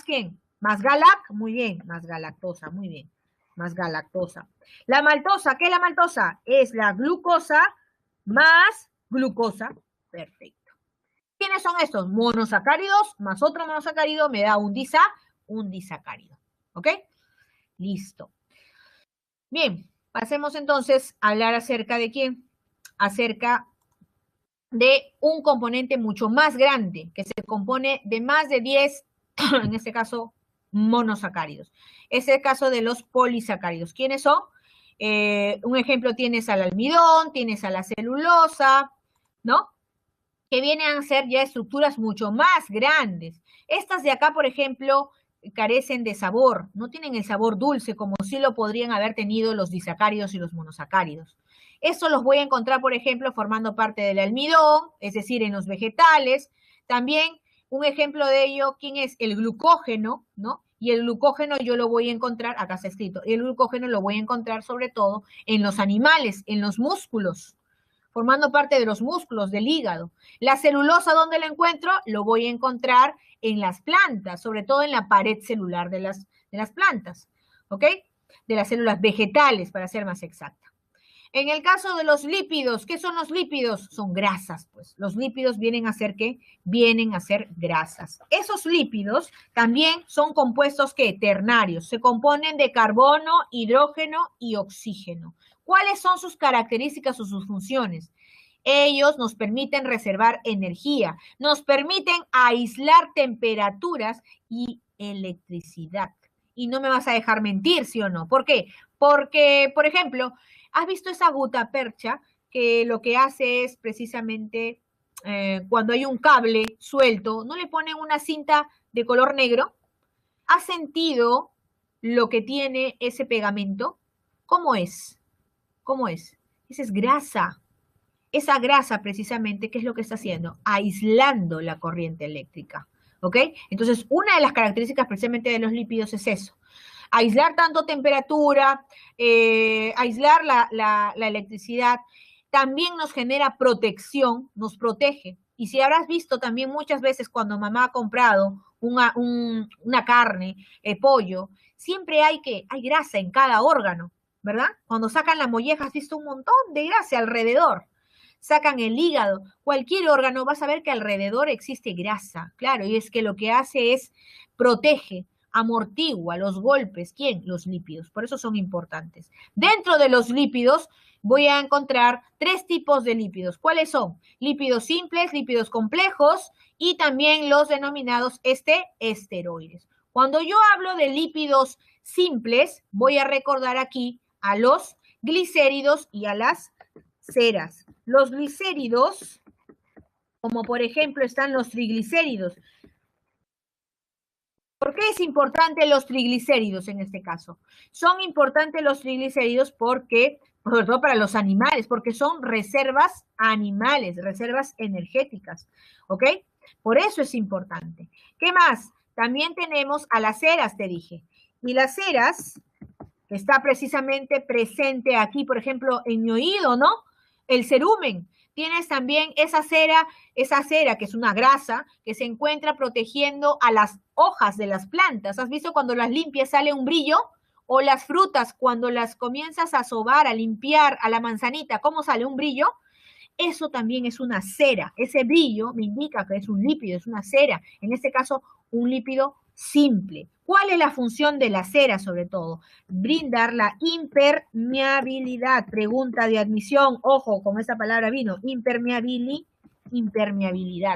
¿quién? Más galac, muy bien, más galactosa, muy bien, más galactosa. La maltosa, ¿qué es la maltosa? Es la glucosa más glucosa, perfecto. ¿Quiénes son estos? Monosacáridos más otro monosacárido me da un disacárido, ¿ok? Listo. Bien, pasemos entonces a hablar acerca de quién. Acerca de un componente mucho más grande, que se compone de más de 10, en este caso, monosacáridos. Es el caso de los polisacáridos. ¿Quiénes son? Un ejemplo, tienes al almidón, tienes a la celulosa, ¿no? Que vienen a ser ya estructuras mucho más grandes. Estas de acá, por ejemplo, carecen de sabor, no tienen el sabor dulce como sí lo podrían haber tenido los disacáridos y los monosacáridos. Eso los voy a encontrar, por ejemplo, formando parte del almidón, es decir, en los vegetales. También un ejemplo de ello, ¿quién es? El glucógeno, ¿no? Y el glucógeno yo lo voy a encontrar, acá está escrito, el glucógeno lo voy a encontrar sobre todo en los animales, en los músculos, formando parte de los músculos, del hígado. La celulosa, ¿dónde la encuentro? Lo voy a encontrar en las plantas, sobre todo en la pared celular de las plantas, ¿ok? De las células vegetales, para ser más exacta. En el caso de los lípidos, ¿qué son los lípidos? Son grasas, pues. Los lípidos vienen a ser ¿qué? Vienen a ser grasas. Esos lípidos también son compuestos ¿qué? Ternarios. Se componen de carbono, hidrógeno y oxígeno. ¿Cuáles son sus características o sus funciones? Ellos nos permiten reservar energía, nos permiten aislar temperaturas y electricidad. Y no me vas a dejar mentir, ¿sí o no? ¿Por qué? Porque, por ejemplo, ¿has visto esa gutapercha que lo que hace es precisamente cuando hay un cable suelto, ¿no le ponen una cinta de color negro? ¿Has sentido lo que tiene ese pegamento? ¿Cómo es? ¿Cómo es? Esa es grasa. Esa grasa precisamente, ¿qué es lo que está haciendo? Aislando la corriente eléctrica, ¿ok? Entonces, una de las características precisamente de los lípidos es eso. Aislar tanto temperatura, aislar la electricidad, también nos genera protección, nos protege. Y si habrás visto también muchas veces cuando mamá ha comprado una carne, pollo, siempre hay grasa en cada órgano, ¿verdad? Cuando sacan la molleja has visto un montón de grasa alrededor. Sacan el hígado, cualquier órgano, vas a ver que alrededor existe grasa, claro, y es que lo que hace es protege, amortigua los golpes. ¿Quién? Los lípidos, por eso son importantes. Dentro de los lípidos voy a encontrar 3 tipos de lípidos. ¿Cuáles son? Lípidos simples, lípidos complejos y también los denominados esteroides. Cuando yo hablo de lípidos simples, voy a recordar aquí a los glicéridos y a las ceras. Los glicéridos, como por ejemplo están los triglicéridos. ¿Por qué es importante los triglicéridos en este caso? Son importantes los triglicéridos porque, sobre todo para los animales, porque son reservas animales, reservas energéticas, ¿ok? Por eso es importante. ¿Qué más? También tenemos a las ceras, te dije. Y las ceras, que está precisamente presente aquí, por ejemplo, en mi oído, ¿no? El cerumen. Tienes también esa cera que es una grasa que se encuentra protegiendo a las hojas de las plantas. ¿Has visto cuando las limpias sale un brillo? O las frutas, cuando las comienzas a sobar, a limpiar a la manzanita, ¿cómo sale un brillo? Eso también es una cera. Ese brillo me indica que es un lípido, es una cera. En este caso, un lípido simple. ¿Cuál es la función de la cera, sobre todo? Brindar la impermeabilidad. Pregunta de admisión. Ojo, con esa palabra vino. Impermeabilidad.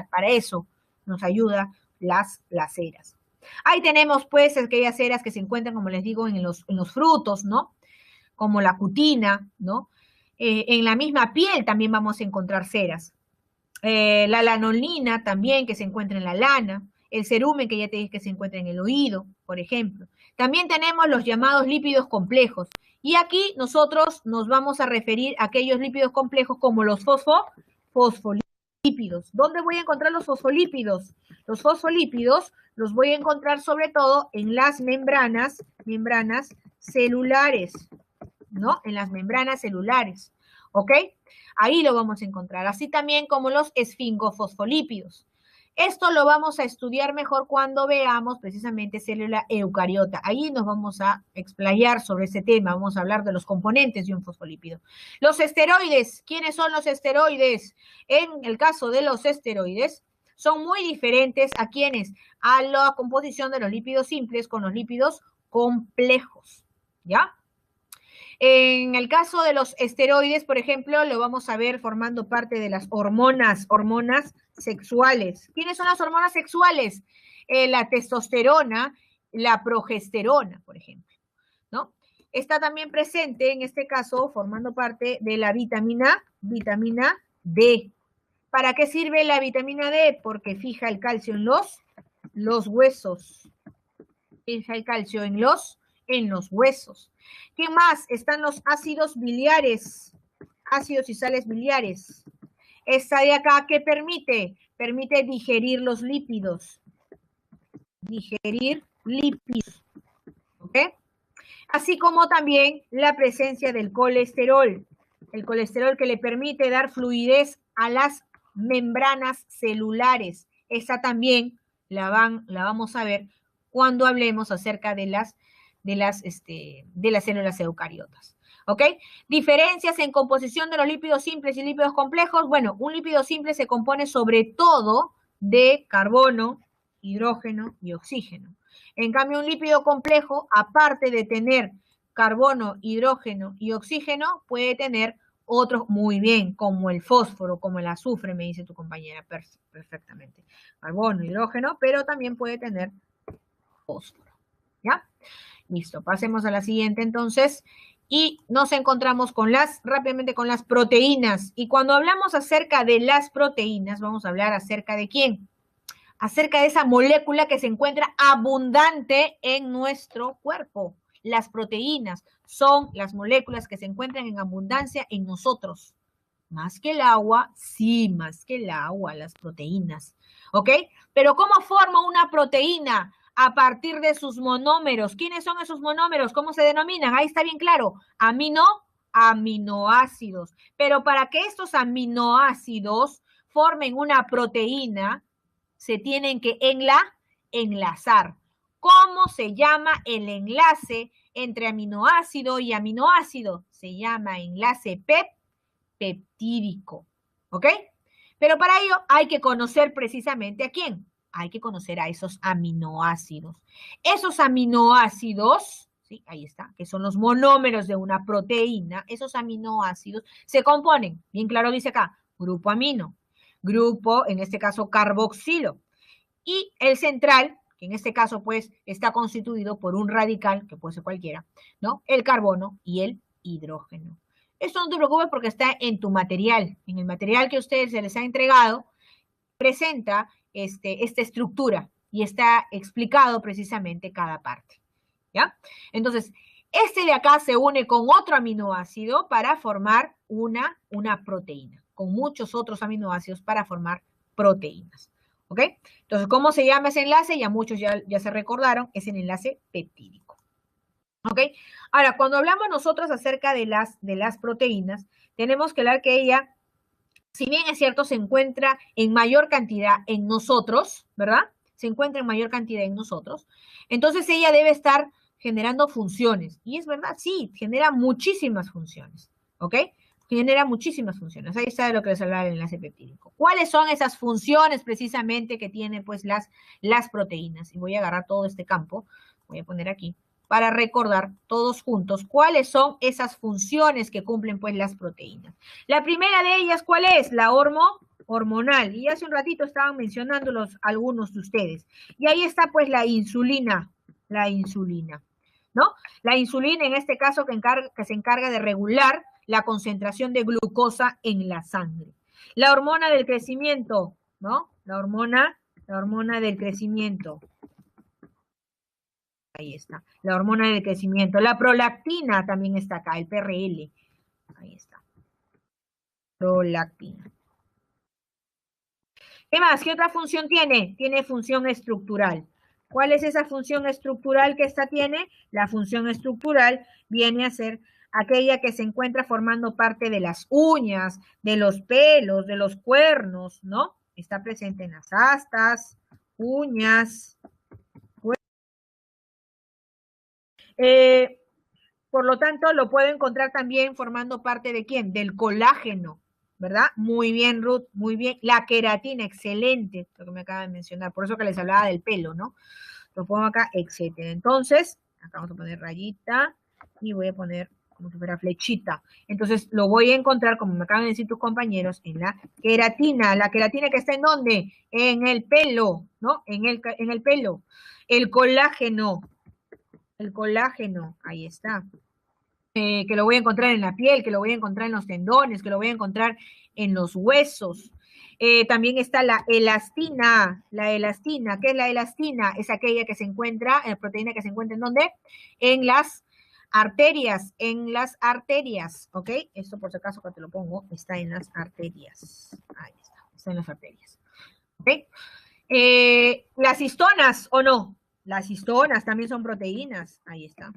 Para eso nos ayuda las ceras. Ahí tenemos, pues, aquellas ceras que se encuentran, como les digo, en los frutos, ¿no? Como la cutina, ¿no? En la misma piel también vamos a encontrar ceras. La lanolina también, que se encuentra en la lana. El cerumen, que ya te dije que se encuentra en el oído, por ejemplo. También tenemos los llamados lípidos complejos. Y aquí nosotros nos vamos a referir a aquellos lípidos complejos como los fosfolípidos. ¿Dónde voy a encontrar los fosfolípidos? Los fosfolípidos los voy a encontrar sobre todo en las membranas celulares, ¿no? En las membranas celulares, ¿ok? Ahí lo vamos a encontrar, así también como los esfingofosfolípidos. Esto lo vamos a estudiar mejor cuando veamos precisamente célula eucariota. Ahí nos vamos a explayar sobre ese tema, vamos a hablar de los componentes de un fosfolípido. Los esteroides, ¿quiénes son los esteroides? En el caso de los esteroides, son muy diferentes a quienes, a la composición de los lípidos simples con los lípidos complejos, ¿ya? En el caso de los esteroides, por ejemplo, lo vamos a ver formando parte de las hormonas sexuales. ¿Quiénes son las hormonas sexuales? La testosterona, la progesterona, por ejemplo, ¿no? Está también presente, en este caso, formando parte de la vitamina D. ¿Para qué sirve la vitamina D? Porque fija el calcio en los huesos. Fija el calcio en los huesos. ¿Qué más? Están los ácidos biliares, ácidos y sales biliares. Esta de acá, ¿qué permite? Permite digerir los lípidos. Digerir lípidos. ¿Ok? Así como también la presencia del colesterol. El colesterol que le permite dar fluidez a las membranas celulares. Esa también la vamos a ver cuando hablemos acerca de las células eucariotas. ¿Ok? Diferencias en composición de los lípidos simples y lípidos complejos. Bueno, un lípido simple se compone sobre todo de carbono, hidrógeno y oxígeno. En cambio, un lípido complejo, aparte de tener carbono, hidrógeno y oxígeno, puede tener otros muy bien, como el fósforo, como el azufre, me dice tu compañera perfectamente. Carbono, hidrógeno, pero también puede tener fósforo. ¿Ya? Listo, pasemos a la siguiente entonces. Y nos encontramos rápidamente con las proteínas. Y cuando hablamos acerca de las proteínas, vamos a hablar acerca de ¿quién? Acerca de esa molécula que se encuentra abundante en nuestro cuerpo. Las proteínas son las moléculas que se encuentran en abundancia en nosotros. Más que el agua, sí, más que el agua, las proteínas. ¿Ok? Pero ¿cómo forma una proteína? A partir de sus monómeros. ¿Quiénes son esos monómeros? ¿Cómo se denominan? Ahí está bien claro. Aminoácidos. Pero para que estos aminoácidos formen una proteína, se tienen que enlazar. ¿Cómo se llama el enlace entre aminoácido y aminoácido? Se llama enlace peptídico. ¿Ok? Pero para ello hay que conocer precisamente a quién. Hay que conocer a esos aminoácidos. Esos aminoácidos, ¿sí? Ahí está, que son los monómeros de una proteína, esos aminoácidos se componen, bien claro dice acá, grupo amino, grupo, en este caso, carboxilo, y el central, que en este caso, pues, está constituido por un radical, que puede ser cualquiera, ¿no? El carbono y el hidrógeno. Esto no te preocupes porque está en tu material. En el material que a ustedes se les ha entregado, presenta esta estructura y está explicado precisamente cada parte. ¿Ya? Entonces, este de acá se une con otro aminoácido para formar una proteína, con muchos otros aminoácidos para formar proteínas. ¿Ok? Entonces, ¿cómo se llama ese enlace? Ya muchos ya se recordaron, es el enlace peptídico. ¿Ok? Ahora, cuando hablamos nosotros acerca de las proteínas, tenemos que hablar que ella, si bien es cierto, se encuentra en mayor cantidad en nosotros, ¿verdad? Se encuentra en mayor cantidad en nosotros. Entonces, ella debe estar generando funciones. Y es verdad, sí, genera muchísimas funciones. ¿Ok? Genera muchísimas funciones. Ahí está de lo que les hablaba el enlace peptídico. ¿Cuáles son esas funciones precisamente que tienen pues las proteínas? Y voy a agarrar todo este campo, voy a poner aquí, para recordar todos juntos cuáles son esas funciones que cumplen pues las proteínas. La primera de ellas, ¿cuál es? La hormonal. Y hace un ratito estaban mencionándolos algunos de ustedes. Y ahí está pues la insulina, ¿no? La insulina en este caso que se encarga de regular la concentración de glucosa en la sangre. La hormona del crecimiento, ¿no? La hormona del crecimiento. Ahí está, la hormona del crecimiento. La prolactina también está acá, el PRL. Ahí está. Prolactina. ¿Qué más? ¿Qué otra función tiene? Tiene función estructural. ¿Cuál es esa función estructural que esta tiene? La función estructural viene a ser aquella que se encuentra formando parte de las uñas, de los pelos, de los cuernos, ¿no? Está presente en las astas, uñas. Por lo tanto, lo puedo encontrar también formando parte de ¿quién? Del colágeno, ¿verdad? Muy bien, Ruth, muy bien. La queratina, excelente, lo que me acaba de mencionar. Por eso que les hablaba del pelo, ¿no? Lo pongo acá, etcétera. Entonces, acá vamos a poner rayita y voy a poner como si fuera flechita. Entonces, lo voy a encontrar, como me acaban de decir tus compañeros, en la queratina. La queratina que está ¿en dónde? En el pelo, ¿no? En el pelo. El colágeno, ahí está. Que lo voy a encontrar en la piel, que lo voy a encontrar en los tendones, que lo voy a encontrar en los huesos. También está la elastina. La elastina, ¿qué es la elastina? Es aquella que se encuentra, proteína que se encuentra ¿en dónde? En las arterias, ¿ok? Esto por si acaso que te lo pongo, está en las arterias. Ahí está en las arterias. ¿Ok? Las histonas, ¿o no? Las histonas también son proteínas. Ahí está.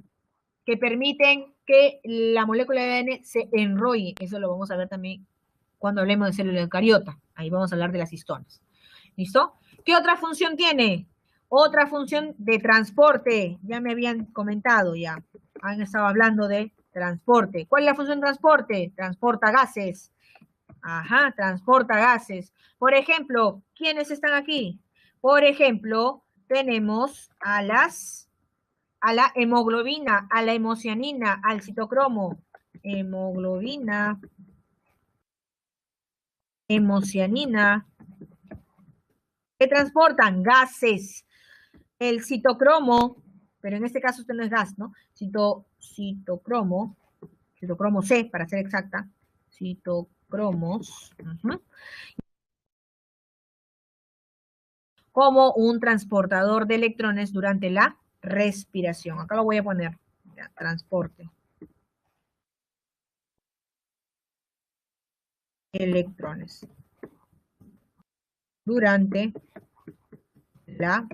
Que permiten que la molécula de ADN se enrolle. Eso lo vamos a ver también cuando hablemos de célula eucariota. Ahí vamos a hablar de las histonas. ¿Listo? ¿Qué otra función tiene? Otra función de transporte. Ya me habían comentado, ya. Han estado hablando de transporte. ¿Cuál es la función de transporte? Transporta gases. Ajá, transporta gases. Por ejemplo, ¿quiénes están aquí? Por ejemplo, tenemos a la hemoglobina, a la hemocianina, al citocromo. Hemoglobina, hemocianina. ¿Qué transportan? Gases. El citocromo, pero en este caso usted no es gas, ¿no? Citocromo C, para ser exacta. Citocromos. Como un transportador de electrones durante la respiración. Acá lo voy a poner. Ya, transporte. Electrones. Durante la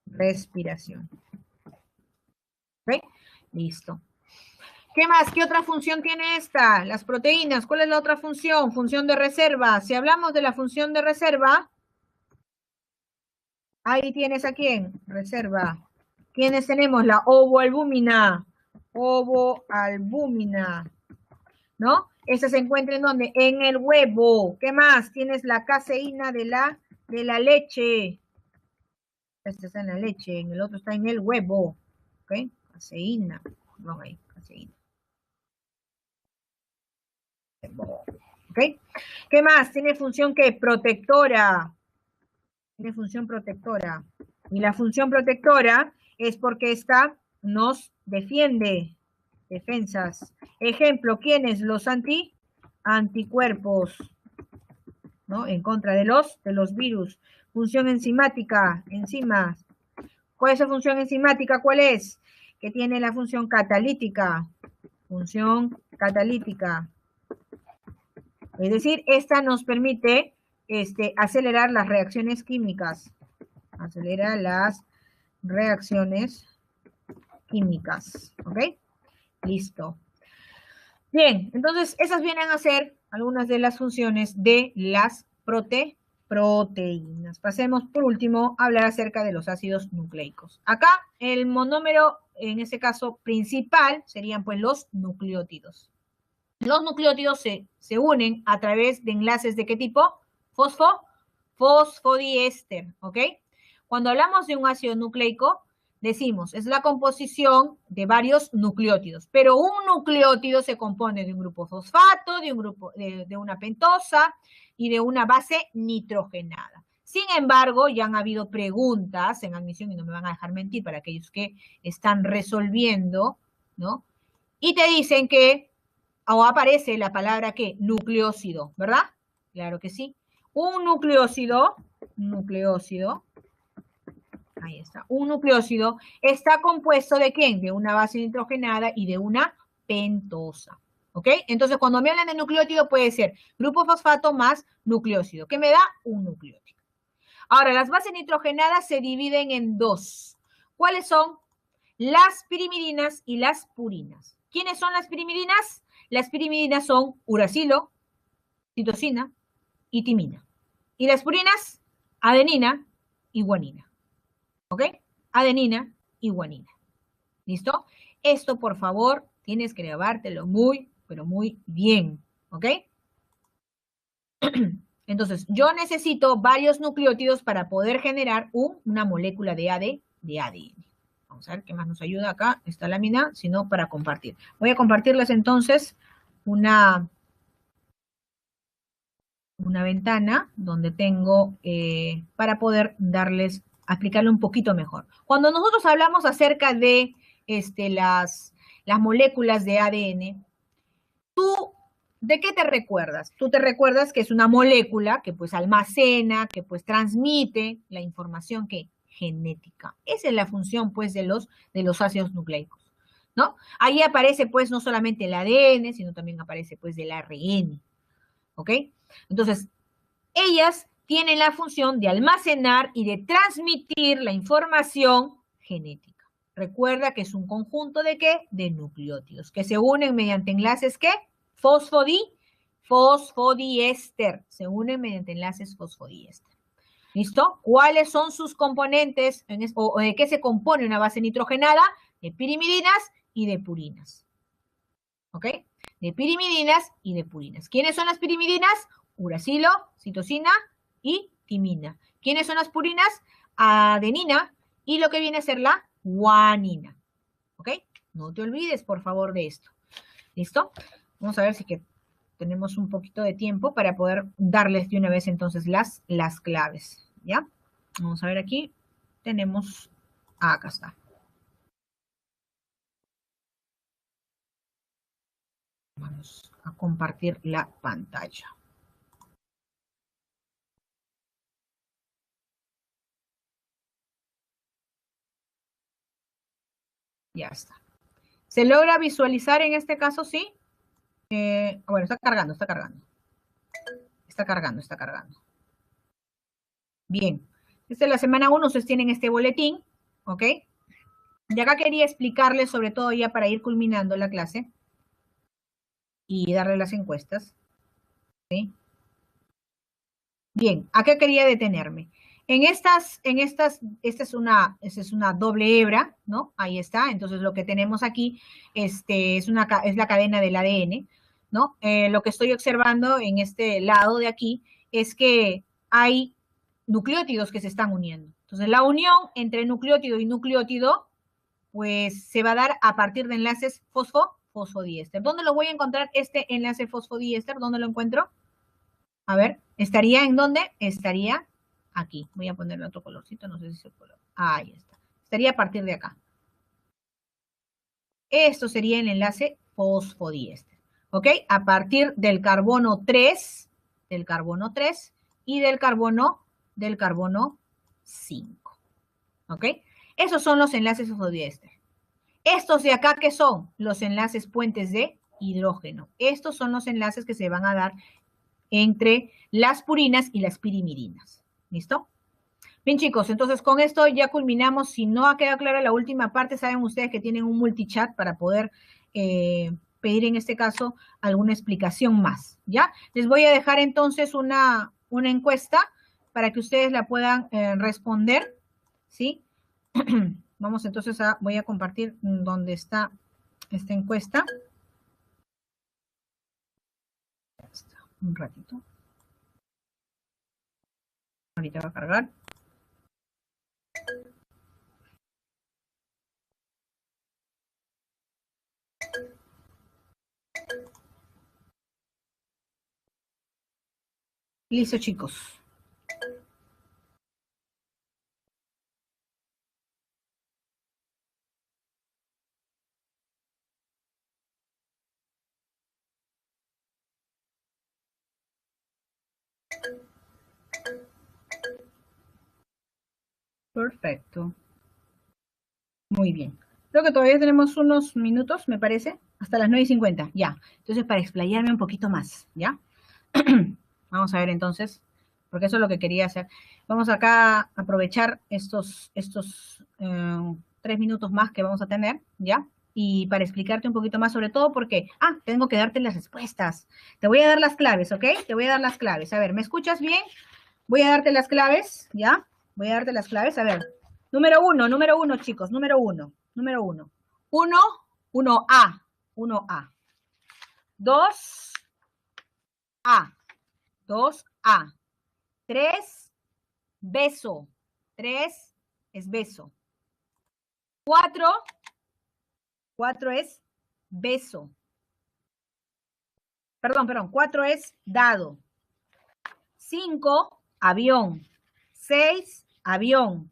respiración. ¿Ok? Listo. ¿Qué más? ¿Qué otra función tiene esta? Las proteínas. ¿Cuál es la otra función? Función de reserva. Si hablamos de la función de reserva, ahí tienes a quién. Reserva. ¿Quiénes tenemos? La ovoalbúmina. Ovoalbúmina. ¿No? Esa se encuentra en ¿dónde? En el huevo. ¿Qué más? Tienes la caseína de la leche. Esta está en la leche, en el otro está en el huevo. ¿Ok? Caseína. Vamos ahí, caseína. ¿Ok? ¿Qué más? Tiene función ¿qué? Protectora. Tiene función protectora. Y la función protectora es porque esta nos defiende. Defensas. Ejemplo, ¿quiénes? Los anticuerpos, ¿no? En contra de los virus. Función enzimática, enzimas. ¿Cuál es la función enzimática? ¿Cuál es? Que tiene la función catalítica. Función catalítica. Es decir, esta nos permite acelerar las reacciones químicas. Acelera las reacciones químicas. ¿Ok? Listo. Bien, entonces esas vienen a ser algunas de las funciones de las proteínas. Pasemos por último a hablar acerca de los ácidos nucleicos. Acá el monómero, en este caso principal, serían pues los nucleótidos. Los nucleótidos se unen a través de enlaces de ¿qué tipo? Fosfodiéster, ¿ok? Cuando hablamos de un ácido nucleico, decimos, es la composición de varios nucleótidos, pero un nucleótido se compone de un grupo fosfato, de un grupo, de una pentosa y de una base nitrogenada. Sin embargo, ya han habido preguntas en admisión, y no me van a dejar mentir para aquellos que están resolviendo, ¿no? Y te dicen que, o aparece la palabra ¿qué? Nucleócido, ¿verdad? Claro que sí. Un nucleócido, ahí está. Un nucleócido está compuesto ¿de quién? De una base nitrogenada y de una pentosa. ¿Ok? Entonces, cuando me hablan de nucleótido, puede ser grupo fosfato más nucleócido, que me da un nucleótido. Ahora, las bases nitrogenadas se dividen en dos. ¿Cuáles son? Las pirimidinas y las purinas. ¿Quiénes son las pirimidinas? Las pirimidinas son uracilo, citosina y timina. Y las purinas, adenina y guanina. ¿Ok? Adenina y guanina. ¿Listo? Esto, por favor, tienes que grabártelo muy, pero muy bien. ¿Ok? Entonces, yo necesito varios nucleótidos para poder generar una molécula de ADN. Vamos a ver qué más nos ayuda acá, esta lámina, sino para compartir. Voy a compartirles entonces una ventana donde tengo para poder aplicarle un poquito mejor. Cuando nosotros hablamos acerca de las moléculas de ADN, tú, ¿de qué te recuerdas? Tú te recuerdas que es una molécula que pues almacena, que pues transmite la información que genética. Esa es la función pues de los ácidos nucleicos, ¿no? Ahí aparece pues no solamente el ADN, sino también aparece pues el ARN, ¿ok? Entonces, ellas tienen la función de almacenar y de transmitir la información genética. Recuerda que es un conjunto de ¿qué? De nucleótidos, que se unen mediante enlaces ¿qué? Fosfodiéster. Se unen mediante enlaces fosfodiéster. ¿Listo? ¿Cuáles son sus componentes? ¿O de qué se compone una base nitrogenada? De pirimidinas y de purinas. ¿Ok? De pirimidinas y de purinas. ¿Quiénes son las pirimidinas? Uracilo, citosina y timina. ¿Quiénes son las purinas? Adenina y lo que viene a ser la guanina. ¿Ok? No te olvides, por favor, de esto. ¿Listo? Vamos a ver si que tenemos un poquito de tiempo para poder darles de una vez entonces las claves. ¿Ya? Vamos a ver aquí. Tenemos... acá está. Vamos a compartir la pantalla. Ya está. ¿Se logra visualizar en este caso? Sí. Bueno, está cargando. Está cargando. Bien. Esta es la semana 1, ustedes tienen este boletín, ¿ok? Y acá quería explicarles, sobre todo ya para ir culminando la clase y darle las encuestas, ¿sí? Bien, ¿a qué quería detenerme? Esta es una doble hebra, ¿no? Ahí está. Entonces lo que tenemos aquí es la cadena del ADN, ¿no? Lo que estoy observando en este lado de aquí es que hay nucleótidos que se están uniendo. Entonces la unión entre nucleótido y nucleótido, pues se va a dar a partir de enlaces fosfodiéster. ¿Dónde lo voy a encontrar este enlace fosfodiéster? ¿Dónde lo encuentro? A ver, ¿estaría en dónde? Estaría aquí. Voy a ponerle otro colorcito, no sé si es el color. Ahí está. Estaría a partir de acá. Esto sería el enlace fosfodiéster. ¿Ok? A partir del carbono 3 y del carbono 5. ¿Ok? Esos son los enlaces fosfodiéster. Estos de acá, ¿qué son? Los enlaces puentes de hidrógeno. Estos son los enlaces que se van a dar entre las purinas y las pirimidines. ¿Listo? Bien, chicos, entonces con esto ya culminamos. Si no ha quedado clara la última parte, saben ustedes que tienen un multichat para poder pedir en este caso alguna explicación más, ¿ya? Les voy a dejar entonces una encuesta para que ustedes la puedan responder, ¿sí? Vamos entonces voy a compartir dónde está esta encuesta. Un ratito. Ahorita va a cargar. Listo, chicos. Perfecto. Muy bien. Creo que todavía tenemos unos minutos, me parece, hasta las 9:50, ya. Entonces, para explayarme un poquito más, ¿ya? Vamos a ver entonces, porque eso es lo que quería hacer. Vamos acá a aprovechar estos 3 minutos más que vamos a tener, ¿ya? Y para explicarte un poquito más, sobre todo porque, tengo que darte las respuestas. Te voy a dar las claves, ¿ok? Te voy a dar las claves. A ver, ¿me escuchas bien? Voy a darte las claves, ¿ya? Voy a darte las claves. A ver, número uno, chicos, número uno. 1A, 1A. 2A, 2A. 3, beso. 3 es beso. 4 es beso. Perdón, 4 es dado. 5, avión. 6, avión.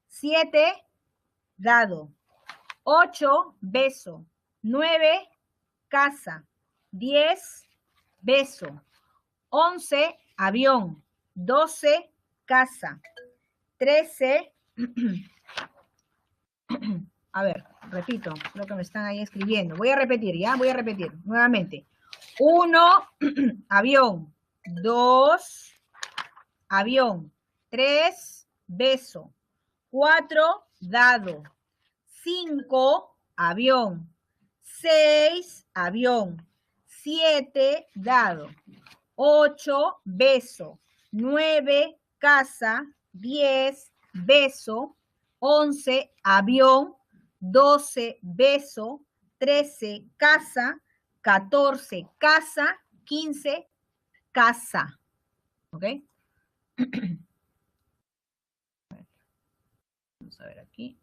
7, dado. 8, beso. 9, casa. 10, beso. 11, avión. 12, casa. 13, a ver, repito, lo que me están ahí escribiendo. Voy a repetir, ¿ya? Voy a repetir nuevamente. 1, avión. 2, avión. 3, beso. 4, dado. 5, avión. 6, avión. 7, dado. 8, beso. 9, casa. 10, beso. 11, avión. 12, beso. 13, casa. 14, casa. 15, casa. ¿Ok? Vamos a ver aquí.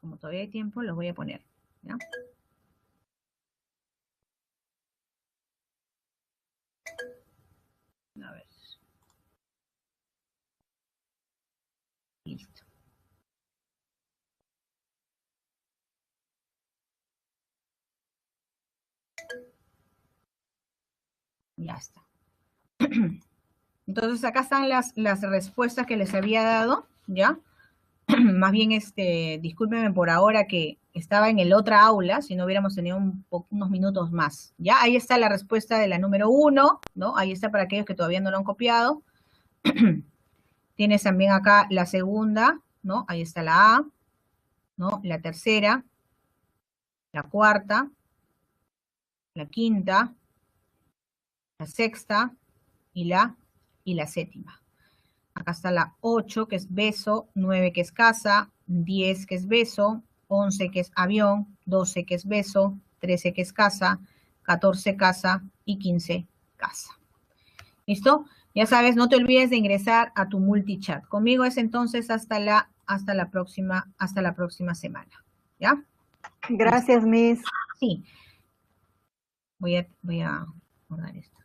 Como todavía hay tiempo, los voy a poner, ¿ya? A ver. Listo. Ya está. Entonces acá están las respuestas que les había dado, ¿ya? Más bien, discúlpenme por ahora que estaba en el otra aula, si no hubiéramos tenido unos minutos más, ¿ya? Ahí está la respuesta de la número 1, ¿no? Ahí está para aquellos que todavía no lo han copiado. Tienes también acá la segunda, ¿no? Ahí está la A, ¿no? La tercera, la cuarta, la quinta, la sexta y la séptima. Acá está la 8, que es beso, 9, que es casa, 10, que es beso, 11, que es avión, 12, que es beso, 13, que es casa, 14, casa y 15, casa. ¿Listo? Ya sabes, no te olvides de ingresar a tu multichat. Conmigo es entonces hasta la próxima semana. ¿Ya? Gracias, Miss. Sí. Voy a guardar esto.